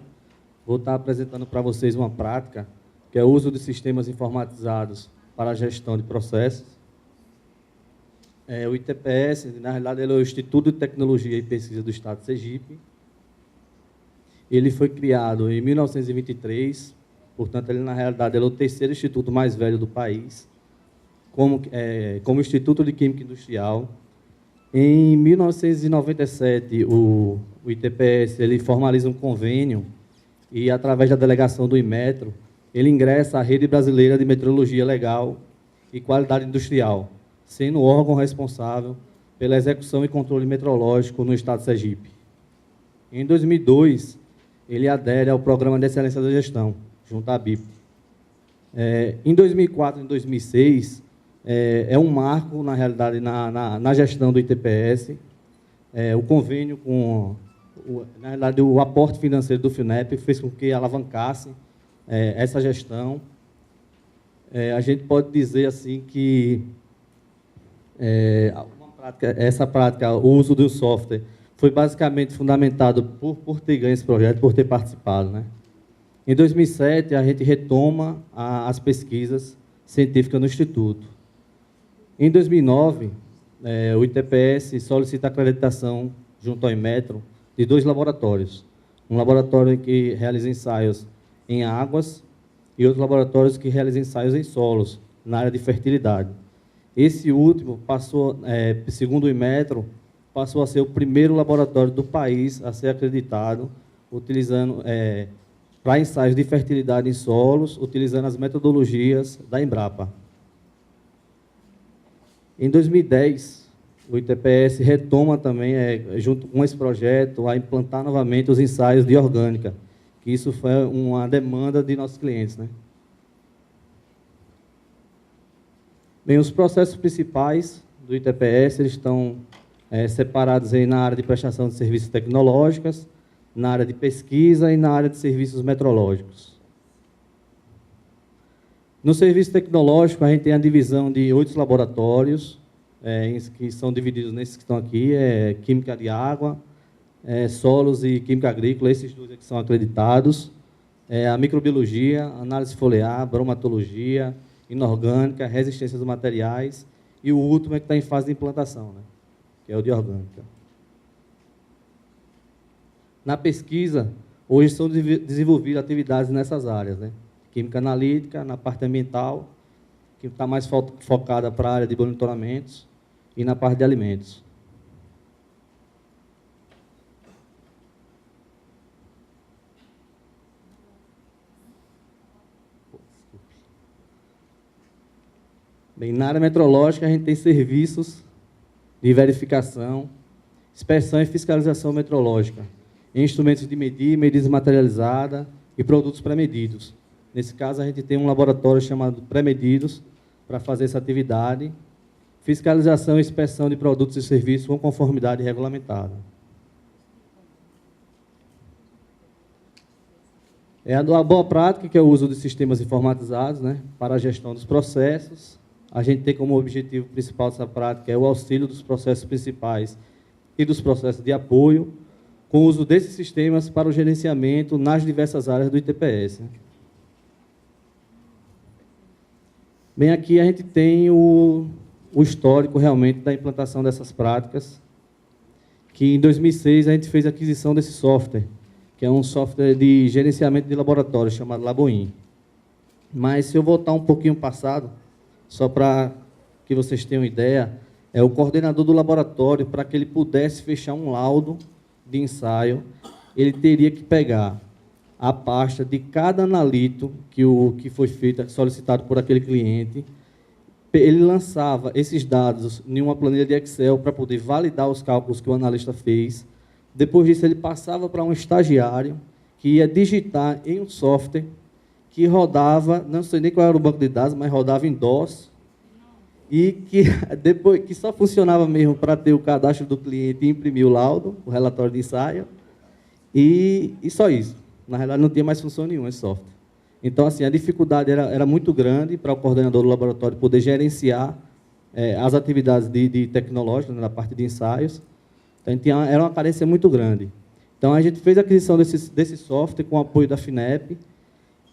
Vou estar apresentando para vocês uma prática, que é o uso de sistemas informatizados para a gestão de processos. O ITPS, na realidade, ele é o Instituto de Tecnologia e Pesquisa do Estado de Sergipe. Ele foi criado em 1923, portanto, ele, na realidade, é o 3º instituto mais velho do país, como Instituto de Química Industrial. Em 1997, o ITPS ele formaliza um convênio e, através da delegação do Inmetro, ele ingressa à Rede Brasileira de Metrologia Legal e Qualidade Industrial, sendo o órgão responsável pela execução e controle metrológico no Estado de Sergipe. Em 2002, ele adere ao Programa de Excelência da Gestão, junto à BIP. Em 2004 e em 2006, é um marco, na realidade, na gestão do ITPS, o convênio com, na realidade, o aporte financeiro do FINEP fez com que alavancasse essa gestão. A gente pode dizer assim que essa prática, o uso do software, foi basicamente fundamentado por ter ganho esse projeto, por ter participado, né? Em 2007, a gente retoma as pesquisas científicas no Instituto. Em 2009, o ITPS solicita a acreditação, junto ao Inmetro, de 2 laboratórios. Um laboratório que realiza ensaios em águas e outro laboratório que realiza ensaios em solos, na área de fertilidade. Esse último passou, segundo o Inmetro, passou a ser o primeiro laboratório do país a ser acreditado, utilizando para ensaios de fertilidade em solos, utilizando as metodologias da Embrapa. Em 2010, o ITPS retoma também, junto com esse projeto, a implantar novamente os ensaios de orgânica, que isso foi uma demanda de nossos clientes, né? Bem, os processos principais do ITPS eles estão separados aí na área de prestação de serviços tecnológicos, na área de pesquisa e na área de serviços metrológicos. No serviço tecnológico, a gente tem a divisão de 8 laboratórios, que são divididos nesses que estão aqui, Química de Água, Solos e Química Agrícola, esses 2 aqui são acreditados, a Microbiologia, Análise Foliar, Bromatologia, Inorgânica, Resistência dos Materiais, e o último é que está em fase de implantação, né? Que é o de Orgânica. Na pesquisa, hoje são desenvolvidas atividades nessas áreas, né? Química analítica, na parte ambiental, que está mais focada para a área de monitoramentos, e na parte de alimentos. Bem, na área metrológica, a gente tem serviços de verificação, inspeção e fiscalização metrológica, em instrumentos de medir, medidas materializadas e produtos pré-medidos. Nesse caso, a gente tem um laboratório chamado Pré-Medidos para fazer essa atividade, fiscalização e inspeção de produtos e serviços com conformidade regulamentada. A boa prática, que é o uso de sistemas informatizados, né, para a gestão dos processos. A gente tem como objetivo principal dessa prática o auxílio dos processos principais e dos processos de apoio, com o uso desses sistemas para o gerenciamento nas diversas áreas do ITPS. Bem, aqui a gente tem o histórico realmente da implantação dessas práticas, que em 2006 a gente fez a aquisição desse software, que é um software de gerenciamento de laboratório chamado Laboin. Mas se eu voltar um pouquinho passado, só para que vocês tenham ideia, o coordenador do laboratório, para que ele pudesse fechar um laudo de ensaio, ele teria que pegar a pasta de cada analito que foi feito, solicitado por aquele cliente. Ele lançava esses dados em uma planilha de Excel para poder validar os cálculos que o analista fez. Depois disso, ele passava para um estagiário que ia digitar em um software que rodava, não sei nem qual era o banco de dados, mas rodava em DOS, e que só funcionava mesmo para ter o cadastro do cliente e imprimir o laudo, o relatório de ensaio, e só isso. Na realidade, não tinha mais função nenhuma esse software. Então, assim, a dificuldade era muito grande para o coordenador do laboratório poder gerenciar as atividades de tecnológicas, né, na parte de ensaios. Então, era uma carência muito grande. Então, a gente fez a aquisição desse software com o apoio da FINEP,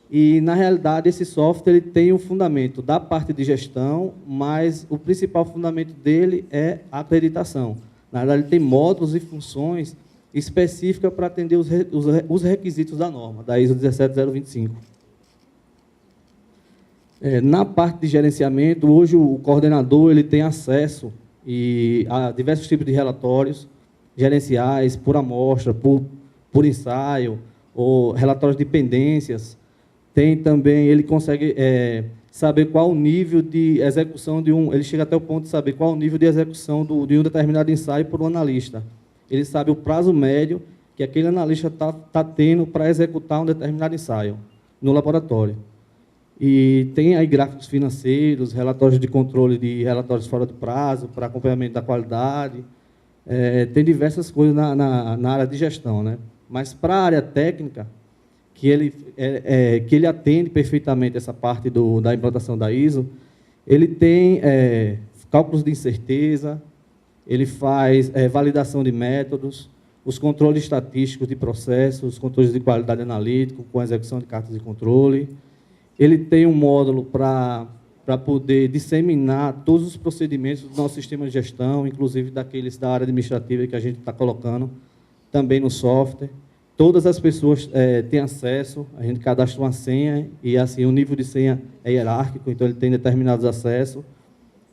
e, na realidade, esse software ele tem um fundamento da parte de gestão, mas o principal fundamento dele é a acreditação. Na verdade, ele tem módulos e funções específicas para atender os requisitos da norma, da ISO 17025. Na parte de gerenciamento, hoje o coordenador ele tem acesso a diversos tipos de relatórios gerenciais, por amostra, por ensaio, ou relatórios de pendências. Tem também, ele consegue saber qual o nível de execução ele chega até o ponto de saber qual o nível de execução de um determinado ensaio por um analista. Ele sabe o prazo médio que aquele analista está tendo para executar um determinado ensaio no laboratório. E tem aí gráficos financeiros, relatórios de controle de relatórios fora do prazo, para acompanhamento da qualidade. Tem diversas coisas na área de gestão, né? Mas para a área técnica, que ele atende perfeitamente essa parte da implantação da ISO, ele tem cálculos de incerteza, ele faz validação de métodos, os controles estatísticos de processos, os controles de qualidade analítico, com execução de cartas de controle. Ele tem um módulo para poder disseminar todos os procedimentos do nosso sistema de gestão, inclusive daqueles da área administrativa que a gente está colocando também no software. Todas as pessoas têm acesso, a gente cadastra uma senha e assim o nível de senha é hierárquico, então ele tem determinados acessos.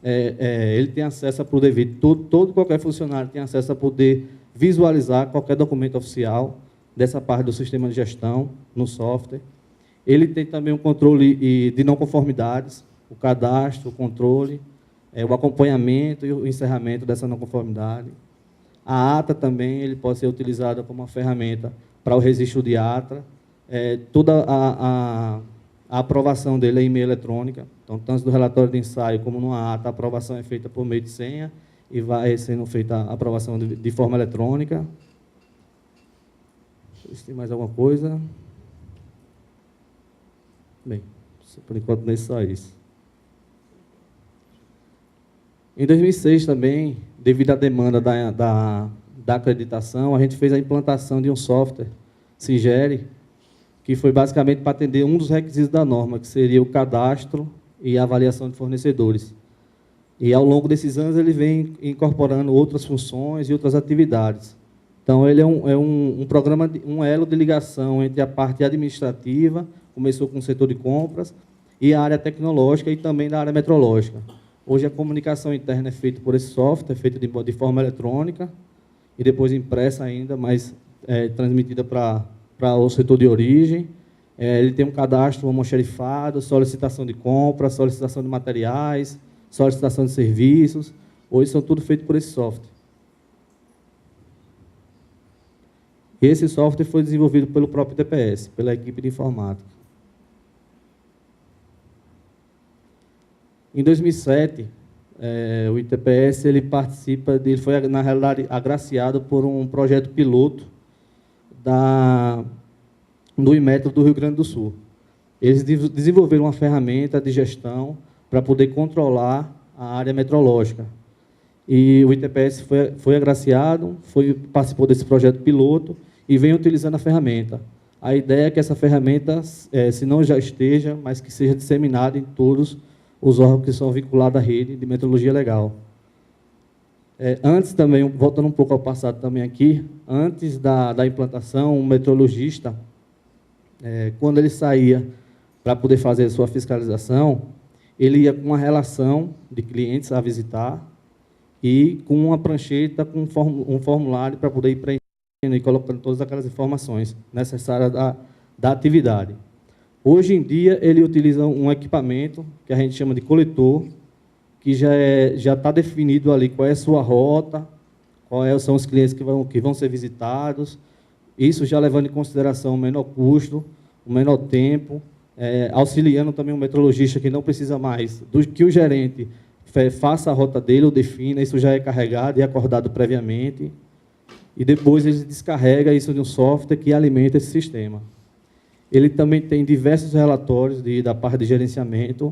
Ele tem acesso a poder ver, qualquer funcionário tem acesso a poder visualizar qualquer documento oficial dessa parte do sistema de gestão no software. Ele tem também um controle de não conformidades, o cadastro, o controle, o acompanhamento e o encerramento dessa não conformidade. A ata também ele pode ser utilizada como uma ferramenta para o registro de ata. Toda a aprovação dele é e-mail eletrônica. Então, tanto do relatório de ensaio como numa ata, a aprovação é feita por meio de senha e vai sendo feita a aprovação de forma eletrônica. Deixa eu ver se tem mais alguma coisa. Bem, por enquanto não é só isso. Em 2006 também, devido à demanda da acreditação, a gente fez a implantação de um software, Sigere, que foi basicamente para atender um dos requisitos da norma, que seria o cadastro e a avaliação de fornecedores. E, ao longo desses anos, ele vem incorporando outras funções e outras atividades. Então, ele é um programa, um elo de ligação entre a parte administrativa, começou com o setor de compras, e a área tecnológica e também da área metrológica. Hoje, a comunicação interna é feita por esse software, feita de forma eletrônica, e depois impressa ainda, mas transmitida para o setor de origem. Ele tem um cadastro almoxarifado, solicitação de compra, solicitação de materiais, solicitação de serviços. Hoje são tudo feito por esse software. Esse software foi desenvolvido pelo próprio ITPS, pela equipe de informática. Em 2007, o ITPS ele foi, na realidade, agraciado por um projeto piloto do Inmetro do Rio Grande do Sul. Eles desenvolveram uma ferramenta de gestão para poder controlar a área metrológica. E o ITPS foi agraciado, participou desse projeto piloto e vem utilizando a ferramenta. A ideia é que essa ferramenta, se não já esteja, mas que seja disseminada em todos os órgãos que são vinculados à rede de metrologia legal. Antes também, voltando um pouco ao passado também aqui, antes da implantação, um metrologista, quando ele saía para poder fazer a sua fiscalização, ele ia com uma relação de clientes a visitar e com uma prancheta, com um formulário para poder ir preenchendo e colocando todas aquelas informações necessárias da atividade. Hoje em dia, ele utiliza um equipamento que a gente chama de coletor, que já está definido ali qual é a sua rota, quais são os clientes que vão ser visitados, isso já levando em consideração o menor custo, o menor tempo, auxiliando também o metrologista que não precisa mais do que o gerente faça a rota dele ou defina, isso já é carregado e acordado previamente, e depois ele descarrega isso de um software que alimenta esse sistema. Ele também tem diversos relatórios da parte de gerenciamento.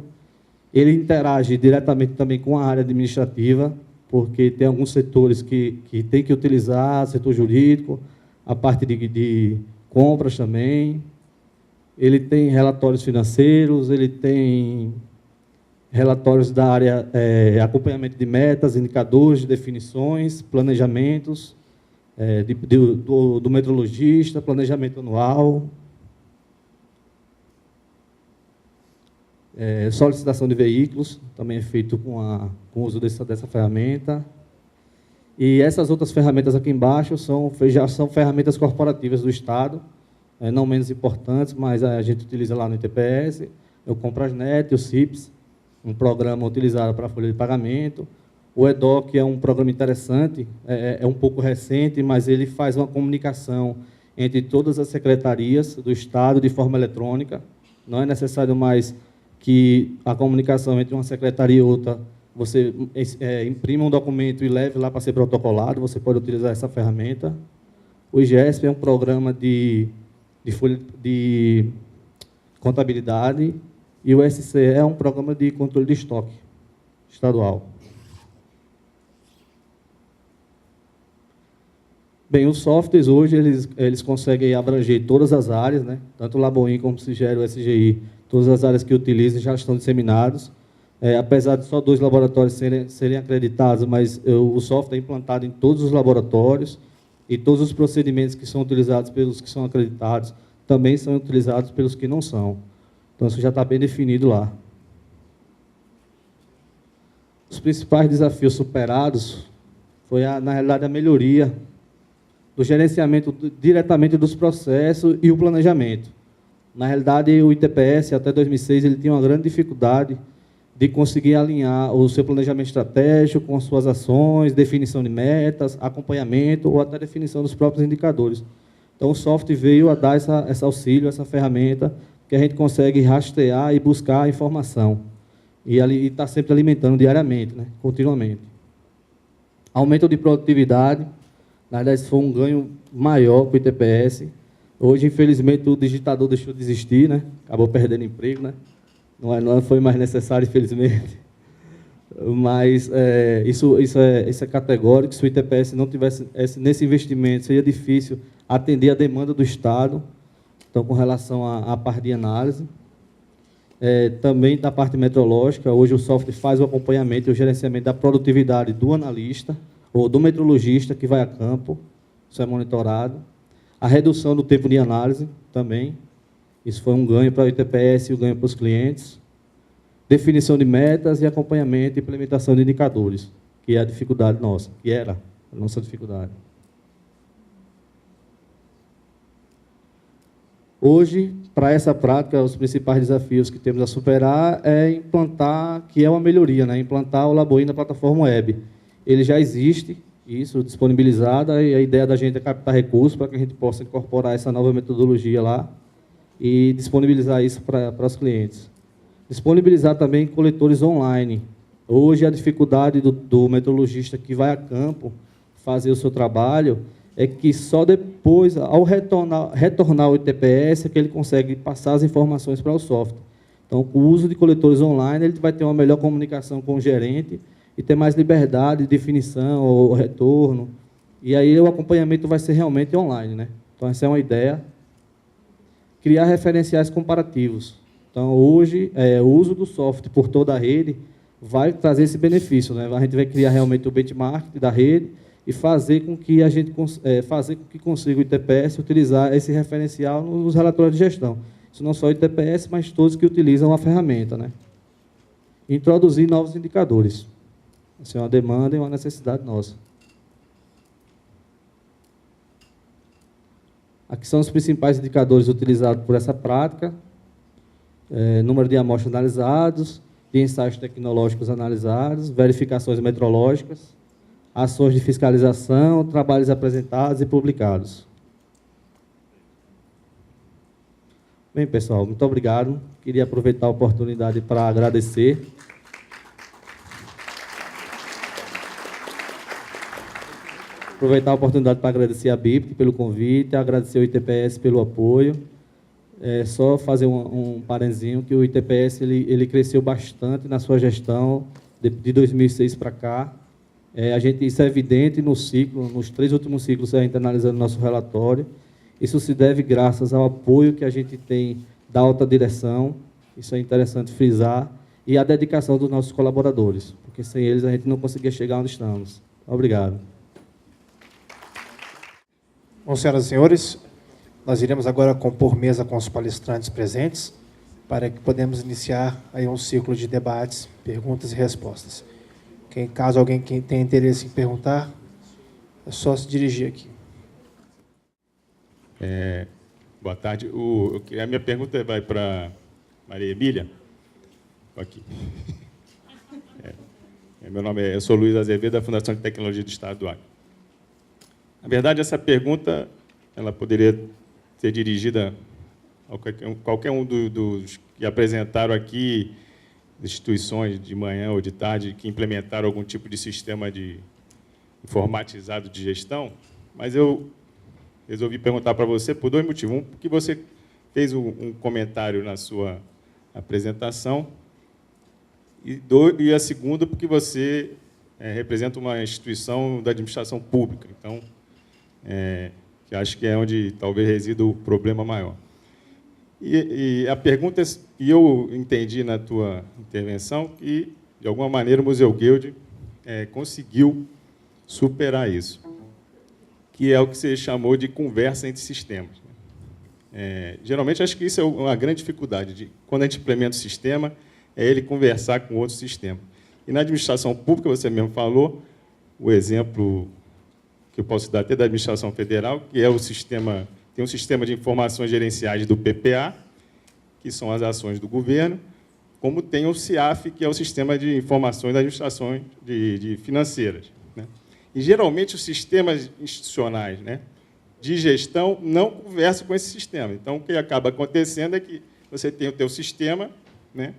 Ele interage diretamente também com a área administrativa, porque tem alguns setores que tem que utilizar, setor jurídico, a parte de compras também. Ele tem relatórios financeiros, ele tem relatórios da área, acompanhamento de metas, indicadores, de definições, planejamentos do metrologista, planejamento anual, solicitação de veículos, também é feito com o uso dessa ferramenta. E essas outras ferramentas aqui embaixo já são ferramentas corporativas do Estado, não menos importantes, mas a gente utiliza lá no ITPS, o Comprasnet, o CIPS, um programa utilizado para a folha de pagamento. O EDOC é um programa interessante, é um pouco recente, mas ele faz uma comunicação entre todas as secretarias do Estado de forma eletrônica. Não é necessário mais que a comunicação entre uma secretaria e outra, você imprima um documento e leve lá para ser protocolado, você pode utilizar essa ferramenta. O IGESP é um programa de contabilidade e o SCE é um programa de controle de estoque estadual. Bem, os softwares hoje eles conseguem abranger todas as áreas, né? Tanto o Laboin como o Sigero, o SGI, todas as áreas que utilizam já estão disseminados. Apesar de só 2 laboratórios serem acreditados, mas o software é implantado em todos os laboratórios e todos os procedimentos que são utilizados pelos que são acreditados também são utilizados pelos que não são. Então, isso já está bem definido lá. Os principais desafios superados foi, na realidade, a melhoria do gerenciamento diretamente dos processos e o planejamento. Na realidade, o ITPS, até 2006, ele tinha uma grande dificuldade de conseguir alinhar o seu planejamento estratégico com as suas ações, definição de metas, acompanhamento ou até definição dos próprios indicadores. Então, o software veio a dar esse auxílio, essa ferramenta, que a gente consegue rastrear e buscar a informação. E está sempre alimentando diariamente, né? Continuamente. Aumento de produtividade. Na verdade, foi um ganho maior para o ITPS. Hoje, infelizmente, o digitador deixou de existir, né? Acabou perdendo emprego, né? Não foi mais necessário, infelizmente. Mas isso é categórico. Se o ITPS não tivesse nesse investimento, seria difícil atender a demanda do Estado. Então, com relação à parte de análise. Também da parte metrológica, hoje o software faz o acompanhamento e o gerenciamento da produtividade do analista ou do metrologista que vai a campo. Isso é monitorado. A redução do tempo de análise também. Isso foi um ganho para o ITPS e um ganho para os clientes. Definição de metas e acompanhamento e implementação de indicadores, que é a dificuldade nossa, que era a nossa dificuldade. Hoje, para essa prática, os principais desafios que temos a superar é implantar, que é uma melhoria, né? Implantar o Laboin na plataforma web. Ele já existe, isso, disponibilizada, e a ideia da gente é captar recursos para que a gente possa incorporar essa nova metodologia lá e disponibilizar isso para os clientes. Disponibilizar também coletores online. Hoje, a dificuldade do metrologista que vai a campo fazer o seu trabalho é que só depois, ao retornar ao ITPS, é que ele consegue passar as informações para o software. Então, com o uso de coletores online, ele vai ter uma melhor comunicação com o gerente e ter mais liberdade de definição ou retorno. E aí o acompanhamento vai ser realmente online, né? Então, essa é uma ideia. Criar referenciais comparativos. Então, hoje, o uso do software por toda a rede vai trazer esse benefício, né? A gente vai criar realmente o benchmark da rede e fazer com que a gente consiga o ITPS utilizar esse referencial nos relatórios de gestão. Isso não só o ITPS, mas todos que utilizam a ferramenta, né? Introduzir novos indicadores. Essa é uma demanda e uma necessidade nossa. Aqui são os principais indicadores utilizados por essa prática. Número de amostras analisados, de ensaios tecnológicos analisados, verificações metrológicas, ações de fiscalização, trabalhos apresentados e publicados. Bem, pessoal, muito obrigado. Queria aproveitar a oportunidade para agradecer. Aproveitar a oportunidade para agradecer a BIPT pelo convite, agradecer ao ITPS pelo apoio. Só fazer um parenzinho que o ITPS ele cresceu bastante na sua gestão de 2006 para cá. Isso é evidente no ciclo, nos 3 últimos ciclos, a gente analisando nosso relatório. Isso se deve graças ao apoio que a gente tem da alta direção, isso é interessante frisar, e a dedicação dos nossos colaboradores, porque sem eles a gente não conseguia chegar onde estamos. Obrigado. Bom, senhoras e senhores, nós iremos agora compor mesa com os palestrantes presentes para que podemos iniciar aí um ciclo de debates, perguntas e respostas. Caso alguém tenha interesse em perguntar, é só se dirigir aqui. Boa tarde. A minha pergunta vai para Maria Emília. Aqui. Meu nome eu sou Luiz Azevedo, da Fundação de Tecnologia do Estado do Acre. Na verdade, essa pergunta ela poderia ser dirigida qualquer um dos que apresentaram aqui, instituições de manhã ou de tarde, que implementaram algum tipo de sistema informatizado de gestão, mas eu resolvi perguntar para você por dois motivos. Um, porque você fez um comentário na sua apresentação, e a segunda, porque você representa uma instituição da administração pública. Então, que acho que é onde talvez resida o problema maior. E a pergunta, e eu entendi na tua intervenção, que, de alguma maneira, o Museu Guild conseguiu superar isso, que é o que você chamou de conversa entre sistemas. Geralmente, acho que isso é uma grande dificuldade. Quando a gente implementa o sistema, é ele conversar com outro sistema. E na administração pública, você mesmo falou, o exemplo que eu posso dar até da administração federal, que é o sistema, tem um sistema de informações gerenciais do PPA, que são as ações do governo, como tem o CIAF, que é o sistema de informações das administrações financeiras, né? E, geralmente, os sistemas institucionais, né, de gestão não conversam com esse sistema. Então, o que acaba acontecendo é que você tem o teu sistema, né,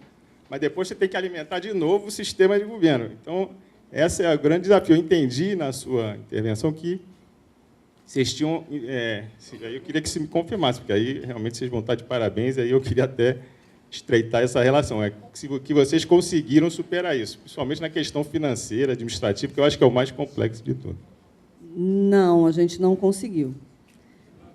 mas depois você tem que alimentar de novo o sistema de governo. Então, esse é o grande desafio. Eu entendi na sua intervenção que vocês tinham... eu queria que você me confirmasse, porque aí realmente vocês vão estar de parabéns, aí eu queria até estreitar essa relação. Que vocês conseguiram superar isso, principalmente na questão financeira, administrativa, que eu acho que é o mais complexo de tudo. Não, a gente não conseguiu.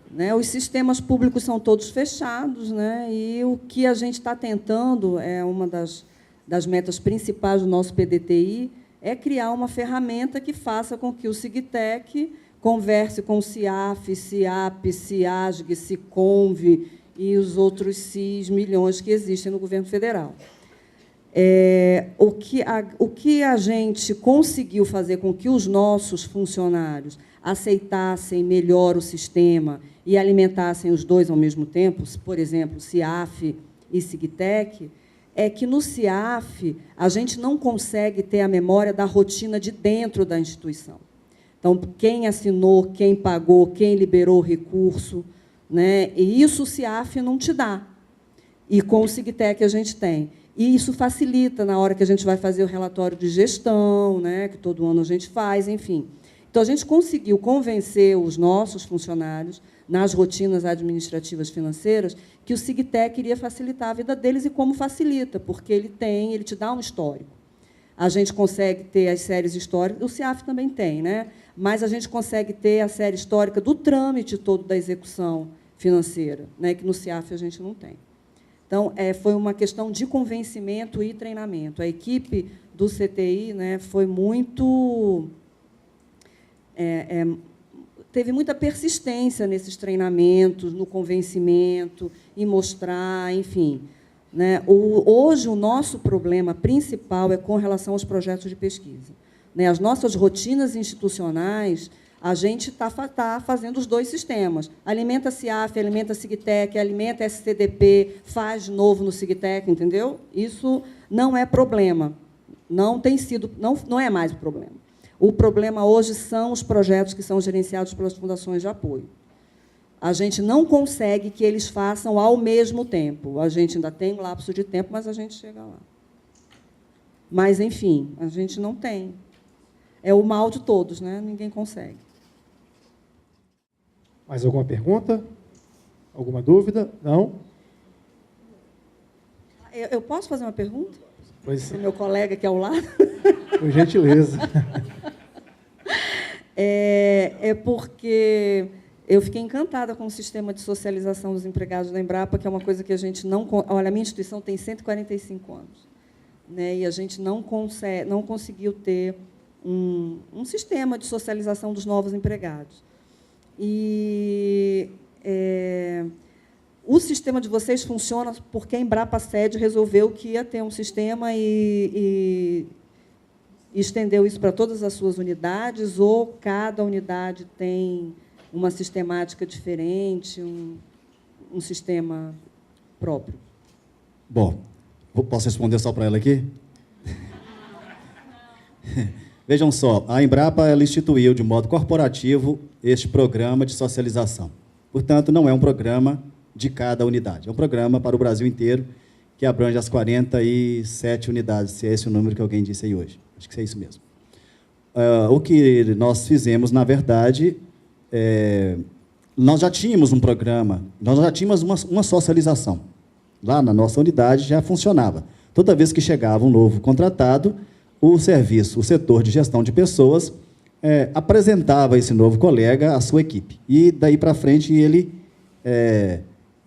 Né? Os sistemas públicos são todos fechados, né? E o que a gente está tentando, uma das metas principais do nosso PDTI, é criar uma ferramenta que faça com que o SIGTEC converse com o CIAF, CIAP, CIASG, SICONV e os outros CIS milhões que existem no governo federal. O que a gente conseguiu fazer com que os nossos funcionários aceitassem melhor o sistema e alimentassem os dois ao mesmo tempo, por exemplo, CIAF e SIGTEC, é que no CIAF a gente não consegue ter a memória da rotina de dentro da instituição. Então, quem assinou, quem pagou, quem liberou o recurso, né? E isso o CIAF não te dá. E com o SIGTEC a gente tem. E isso facilita na hora que a gente vai fazer o relatório de gestão, né? Que todo ano a gente faz, enfim. Então, a gente conseguiu convencer os nossos funcionários, nas rotinas administrativas financeiras, que o SIGTEC iria facilitar a vida deles, e como facilita, porque ele te dá um histórico. A gente consegue ter as séries históricas, o CIAF também tem, né? Mas a gente consegue ter a série histórica do trâmite todo da execução financeira, né? Que no CIAF a gente não tem. Então, foi uma questão de convencimento e treinamento. A equipe do CTI, né, foi muito... teve muita persistência nesses treinamentos, no convencimento, em mostrar, enfim. Né? Hoje, o nosso problema principal é com relação aos projetos de pesquisa. Né? As nossas rotinas institucionais, a gente está fazendo os dois sistemas. Alimenta CIAF, alimenta SIGTEC, alimenta SCDP, faz de novo no SIGTEC, entendeu? Isso não é problema. Não tem sido, não é mais o problema. O problema hoje são os projetos que são gerenciados pelas fundações de apoio. A gente não consegue que eles façam ao mesmo tempo. A gente ainda tem um lapso de tempo, mas a gente chega lá. Mas, enfim, a gente não tem. É o mal de todos, né? Ninguém consegue. Mais alguma pergunta? Alguma dúvida? Não? Eu posso fazer uma pergunta? Pois para o meu colega que é ao lado? Por gentileza. Porque eu fiquei encantada com o sistema de socialização dos empregados da Embrapa, que é uma coisa que a gente não... Olha, a minha instituição tem 145 anos, né? E a gente não conseguiu ter um sistema de socialização dos novos empregados. E o sistema de vocês funciona porque a Embrapa Sede resolveu que ia ter um sistema e estendeu isso para todas as suas unidades, ou cada unidade tem uma sistemática diferente, um sistema próprio? Bom, posso responder só para ela aqui? Vejam só, a Embrapa ela instituiu de modo corporativo este programa de socialização. Portanto, não é um programa de cada unidade. É um programa para o Brasil inteiro, que abrange as 47 unidades, se é esse o número que alguém disse aí hoje. Acho que é isso mesmo. O que nós fizemos, na verdade, nós já tínhamos um programa, nós já tínhamos uma socialização. Lá na nossa unidade já funcionava. Toda vez que chegava um novo contratado, o serviço, o setor de gestão de pessoas, apresentava esse novo colega à sua equipe. E daí para frente ele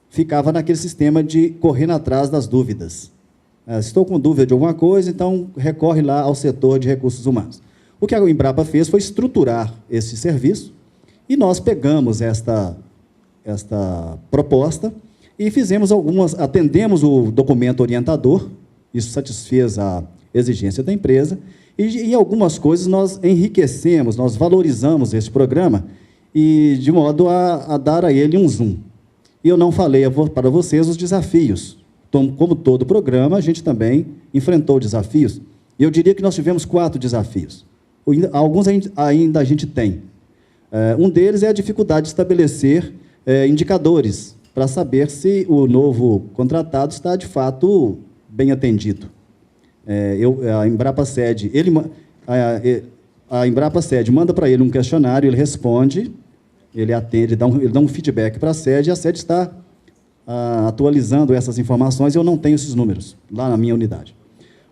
ficava naquele sistema de correndo atrás das dúvidas. Estou com dúvida de alguma coisa, então recorre lá ao setor de recursos humanos. O que a Embrapa fez foi estruturar esse serviço e nós pegamos esta proposta e fizemos atendemos o documento orientador, isso satisfez a exigência da empresa, e em algumas coisas nós enriquecemos, nós valorizamos esse programa, e de modo a dar a ele um zoom. E eu não falei para vocês os desafios. Então, como todo programa, a gente também enfrentou desafios. E eu diria que nós tivemos 4 desafios. Alguns ainda a gente tem. Um deles é a dificuldade de estabelecer indicadores para saber se o novo contratado está, de fato, bem atendido. A Embrapa Sede, a Embrapa Sede manda para ele um questionário, ele responde, ele atende, ele dá um feedback para a sede, e a sede está atualizando essas informações, e eu não tenho esses números lá na minha unidade.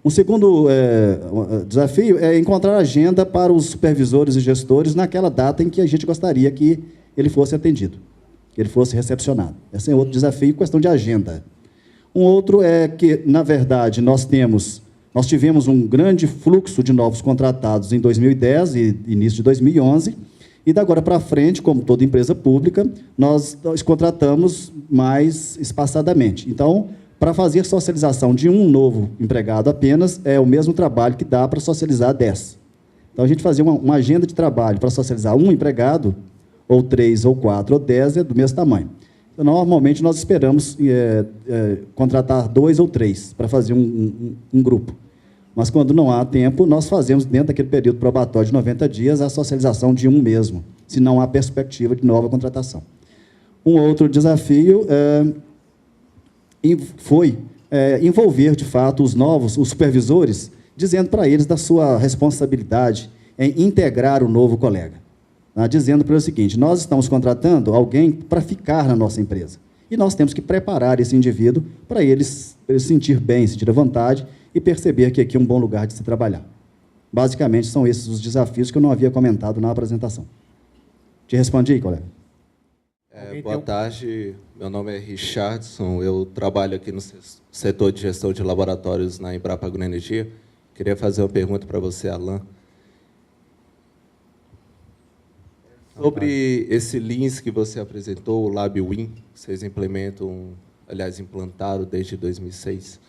Um segundo desafio é encontrar agenda para os supervisores e gestores naquela data em que a gente gostaria que ele fosse atendido, que ele fosse recepcionado. Esse é outro desafio, questão de agenda. Um outro é que, na verdade, nós tivemos um grande fluxo de novos contratados em 2010 e início de 2011, e da agora para frente, como toda empresa pública, nós contratamos mais espaçadamente. Então, para fazer socialização de um novo empregado apenas, é o mesmo trabalho que dá para socializar 10. Então, a gente fazia uma agenda de trabalho para socializar um empregado, ou 3, ou 4, ou 10, é do mesmo tamanho. Então, normalmente, nós esperamos contratar 2 ou 3 para fazer um grupo. Mas, quando não há tempo, nós fazemos, dentro daquele período probatório de 90 dias, a socialização de um mesmo, se não há perspectiva de nova contratação. Um outro desafio foi envolver, de fato, os supervisores, dizendo para eles da sua responsabilidade em integrar o novo colega. Dizendo para eles o seguinte: nós estamos contratando alguém para ficar na nossa empresa. E nós temos que preparar esse indivíduo para ele se sentir bem, sentir à vontade e perceber que aqui é um bom lugar de se trabalhar. Basicamente, são esses os desafios que eu não havia comentado na apresentação. Te respondi, colega? Boa tarde, meu nome é Richardson, eu trabalho aqui no setor de gestão de laboratórios na Embrapa Agroenergia. Queria fazer uma pergunta para você, Alain. Sobre esse Lean que você apresentou, o LabWin, que vocês implementam, aliás, implantaram desde 2006.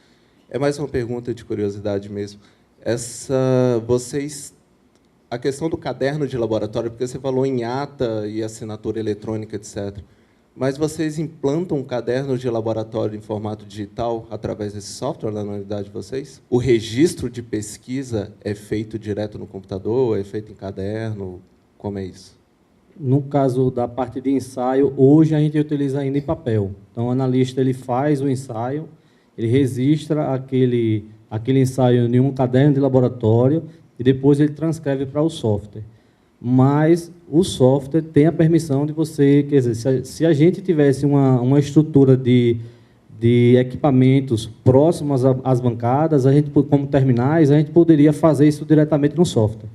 É mais uma pergunta de curiosidade mesmo. A questão do caderno de laboratório, porque você falou em ata e assinatura eletrônica, etc. Mas vocês implantam um caderno de laboratório em formato digital através desse software lá na unidade de vocês? O registro de pesquisa é feito direto no computador? É feito em caderno? Como é isso? No caso da parte de ensaio, hoje a gente utiliza ainda em papel. Então, o analista ele faz o ensaio, ele registra aquele ensaio em um caderno de laboratório e depois ele transcreve para o software. Mas o software tem a permissão de você, quer dizer, se a gente tivesse uma estrutura de equipamentos próximos às bancadas, a gente, como terminais, a gente poderia fazer isso diretamente no software.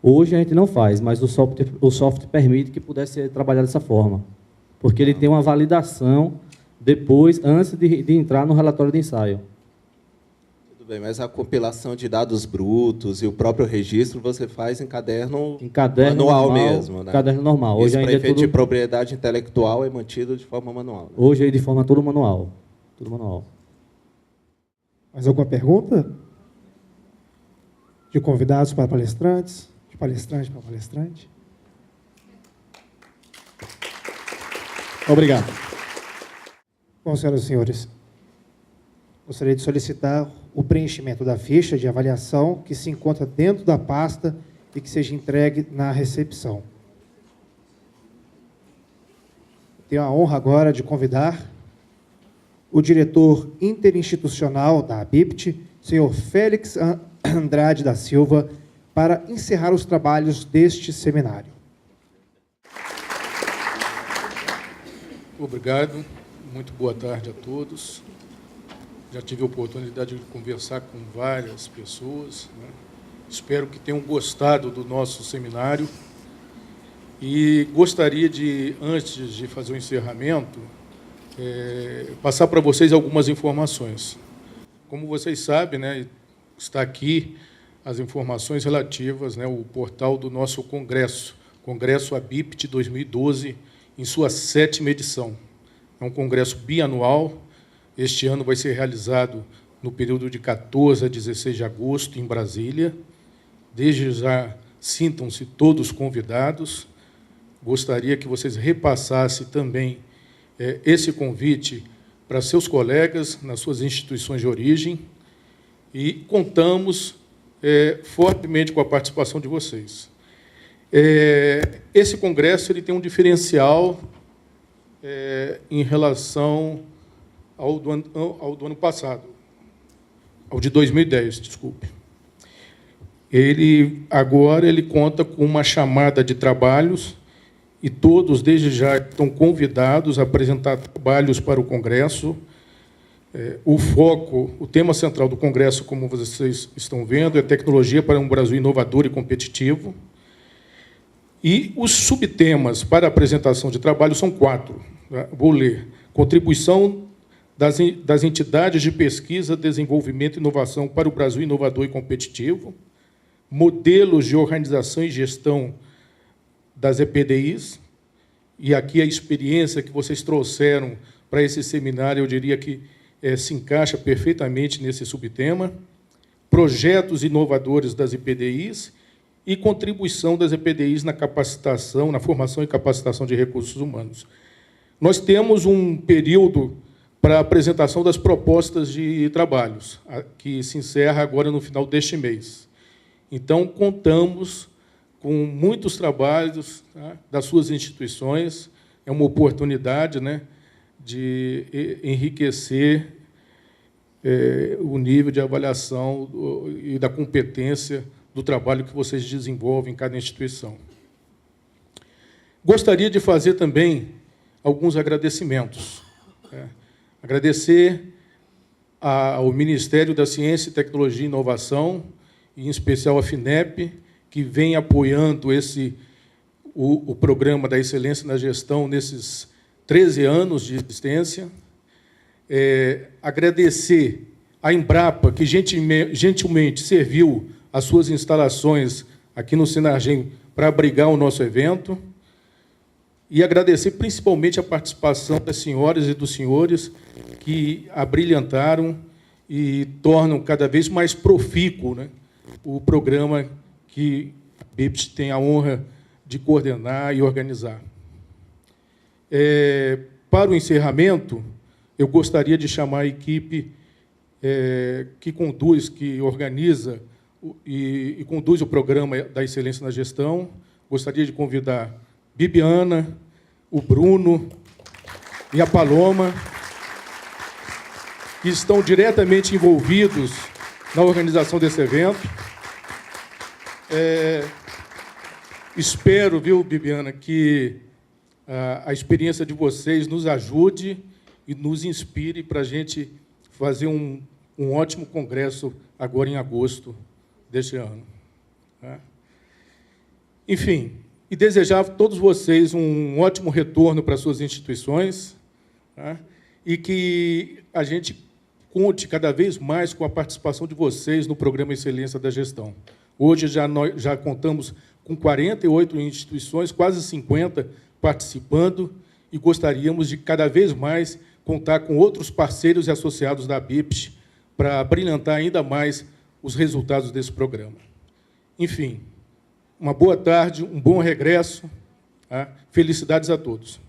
Hoje a gente não faz, mas o software permite que pudesse ser trabalhado dessa forma, porque ele tem uma validação depois, antes de entrar no relatório de ensaio. Tudo bem, mas a compilação de dados brutos e o próprio registro você faz em caderno manual normal, mesmo, né? Caderno normal. Hoje para ainda efeito tudo... de propriedade intelectual é mantido de forma manual. Né? Hoje é de forma tudo manual. Tudo manual. Mais alguma pergunta? De convidados para palestrantes? De palestrante para palestrante? Obrigado. Bom, senhoras e senhores, gostaria de solicitar o preenchimento da ficha de avaliação que se encontra dentro da pasta e que seja entregue na recepção. Tenho a honra agora de convidar o diretor interinstitucional da ABIPT, senhor Félix Andrade da Silva, para encerrar os trabalhos deste seminário. Obrigado. Muito boa tarde a todos. Já tive a oportunidade de conversar com várias pessoas, né? Espero que tenham gostado do nosso seminário. E gostaria de, antes de fazer o encerramento, passar para vocês algumas informações. Como vocês sabem, né, está aqui as informações relativas, né, o portal do nosso Congresso, Congresso ABIPT 2012, em sua 7ª edição. É um congresso bianual. Este ano vai ser realizado no período de 14 a 16 de agosto, em Brasília. Desde já, sintam-se todos convidados. Gostaria que vocês repassassem também esse convite para seus colegas nas suas instituições de origem e contamos fortemente com a participação de vocês. Esse congresso ele tem um diferencial em relação ao do ano passado, ao de 2010, desculpe. Agora ele conta com uma chamada de trabalhos e todos, desde já, estão convidados a apresentar trabalhos para o Congresso. O tema central do Congresso, como vocês estão vendo, é Tecnologia para um Brasil Inovador e Competitivo. E os subtemas para a apresentação de trabalho são 4. Vou ler. Contribuição das entidades de pesquisa, desenvolvimento e inovação para o Brasil inovador e competitivo. Modelos de organização e gestão das EPDIs, e aqui a experiência que vocês trouxeram para esse seminário, eu diria que se encaixa perfeitamente nesse subtema. Projetos inovadores das EPDIs e contribuição das EPDIs na capacitação, na formação e capacitação de recursos humanos. Nós temos um período para a apresentação das propostas de trabalhos, que se encerra agora no final deste mês. Então, contamos com muitos trabalhos, tá, das suas instituições. É uma oportunidade, né, de enriquecer o nível de avaliação e da competência do trabalho que vocês desenvolvem em cada instituição. Gostaria de fazer também alguns agradecimentos. Agradecer ao Ministério da Ciência, Tecnologia e Inovação, e, em especial, a FINEP, que vem apoiando o programa da Excelência na Gestão nesses 13 anos de existência. Agradecer à Embrapa, que gentilmente serviu as suas instalações aqui no Senargem para abrigar o nosso evento. E agradecer principalmente a participação das senhoras e dos senhores que abrilhantaram e tornam cada vez mais profícuo, né, o programa que a ABIPT tem a honra de coordenar e organizar. Para o encerramento, eu gostaria de chamar a equipe que organiza e conduz o programa da Excelência na Gestão. Gostaria de convidar Bibiana, o Bruno e a Paloma, que estão diretamente envolvidos na organização desse evento. Espero, viu, Bibiana, que a experiência de vocês nos ajude e nos inspire para a gente fazer um ótimo congresso agora em agosto deste ano. Enfim, e desejar a todos vocês um ótimo retorno para suas instituições, e que a gente conte cada vez mais com a participação de vocês no Programa Excelência da Gestão. Hoje nós já contamos com 48 instituições, quase 50 participando, e gostaríamos de cada vez mais contar com outros parceiros e associados da ABIPT para brilhantar ainda mais os resultados desse programa. Enfim, uma boa tarde, um bom regresso. Felicidades a todos.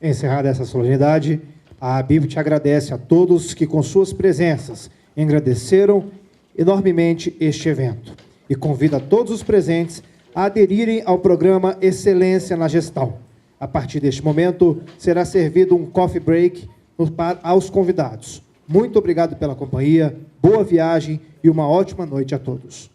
Encerrada essa solenidade, a ABIPT agradece a todos que, com suas presenças, engrandeceram enormemente este evento. e convida todos os presentes a aderirem ao programa Excelência na Gestão. A partir deste momento, será servido um coffee break aos convidados. Muito obrigado pela companhia, boa viagem e uma ótima noite a todos.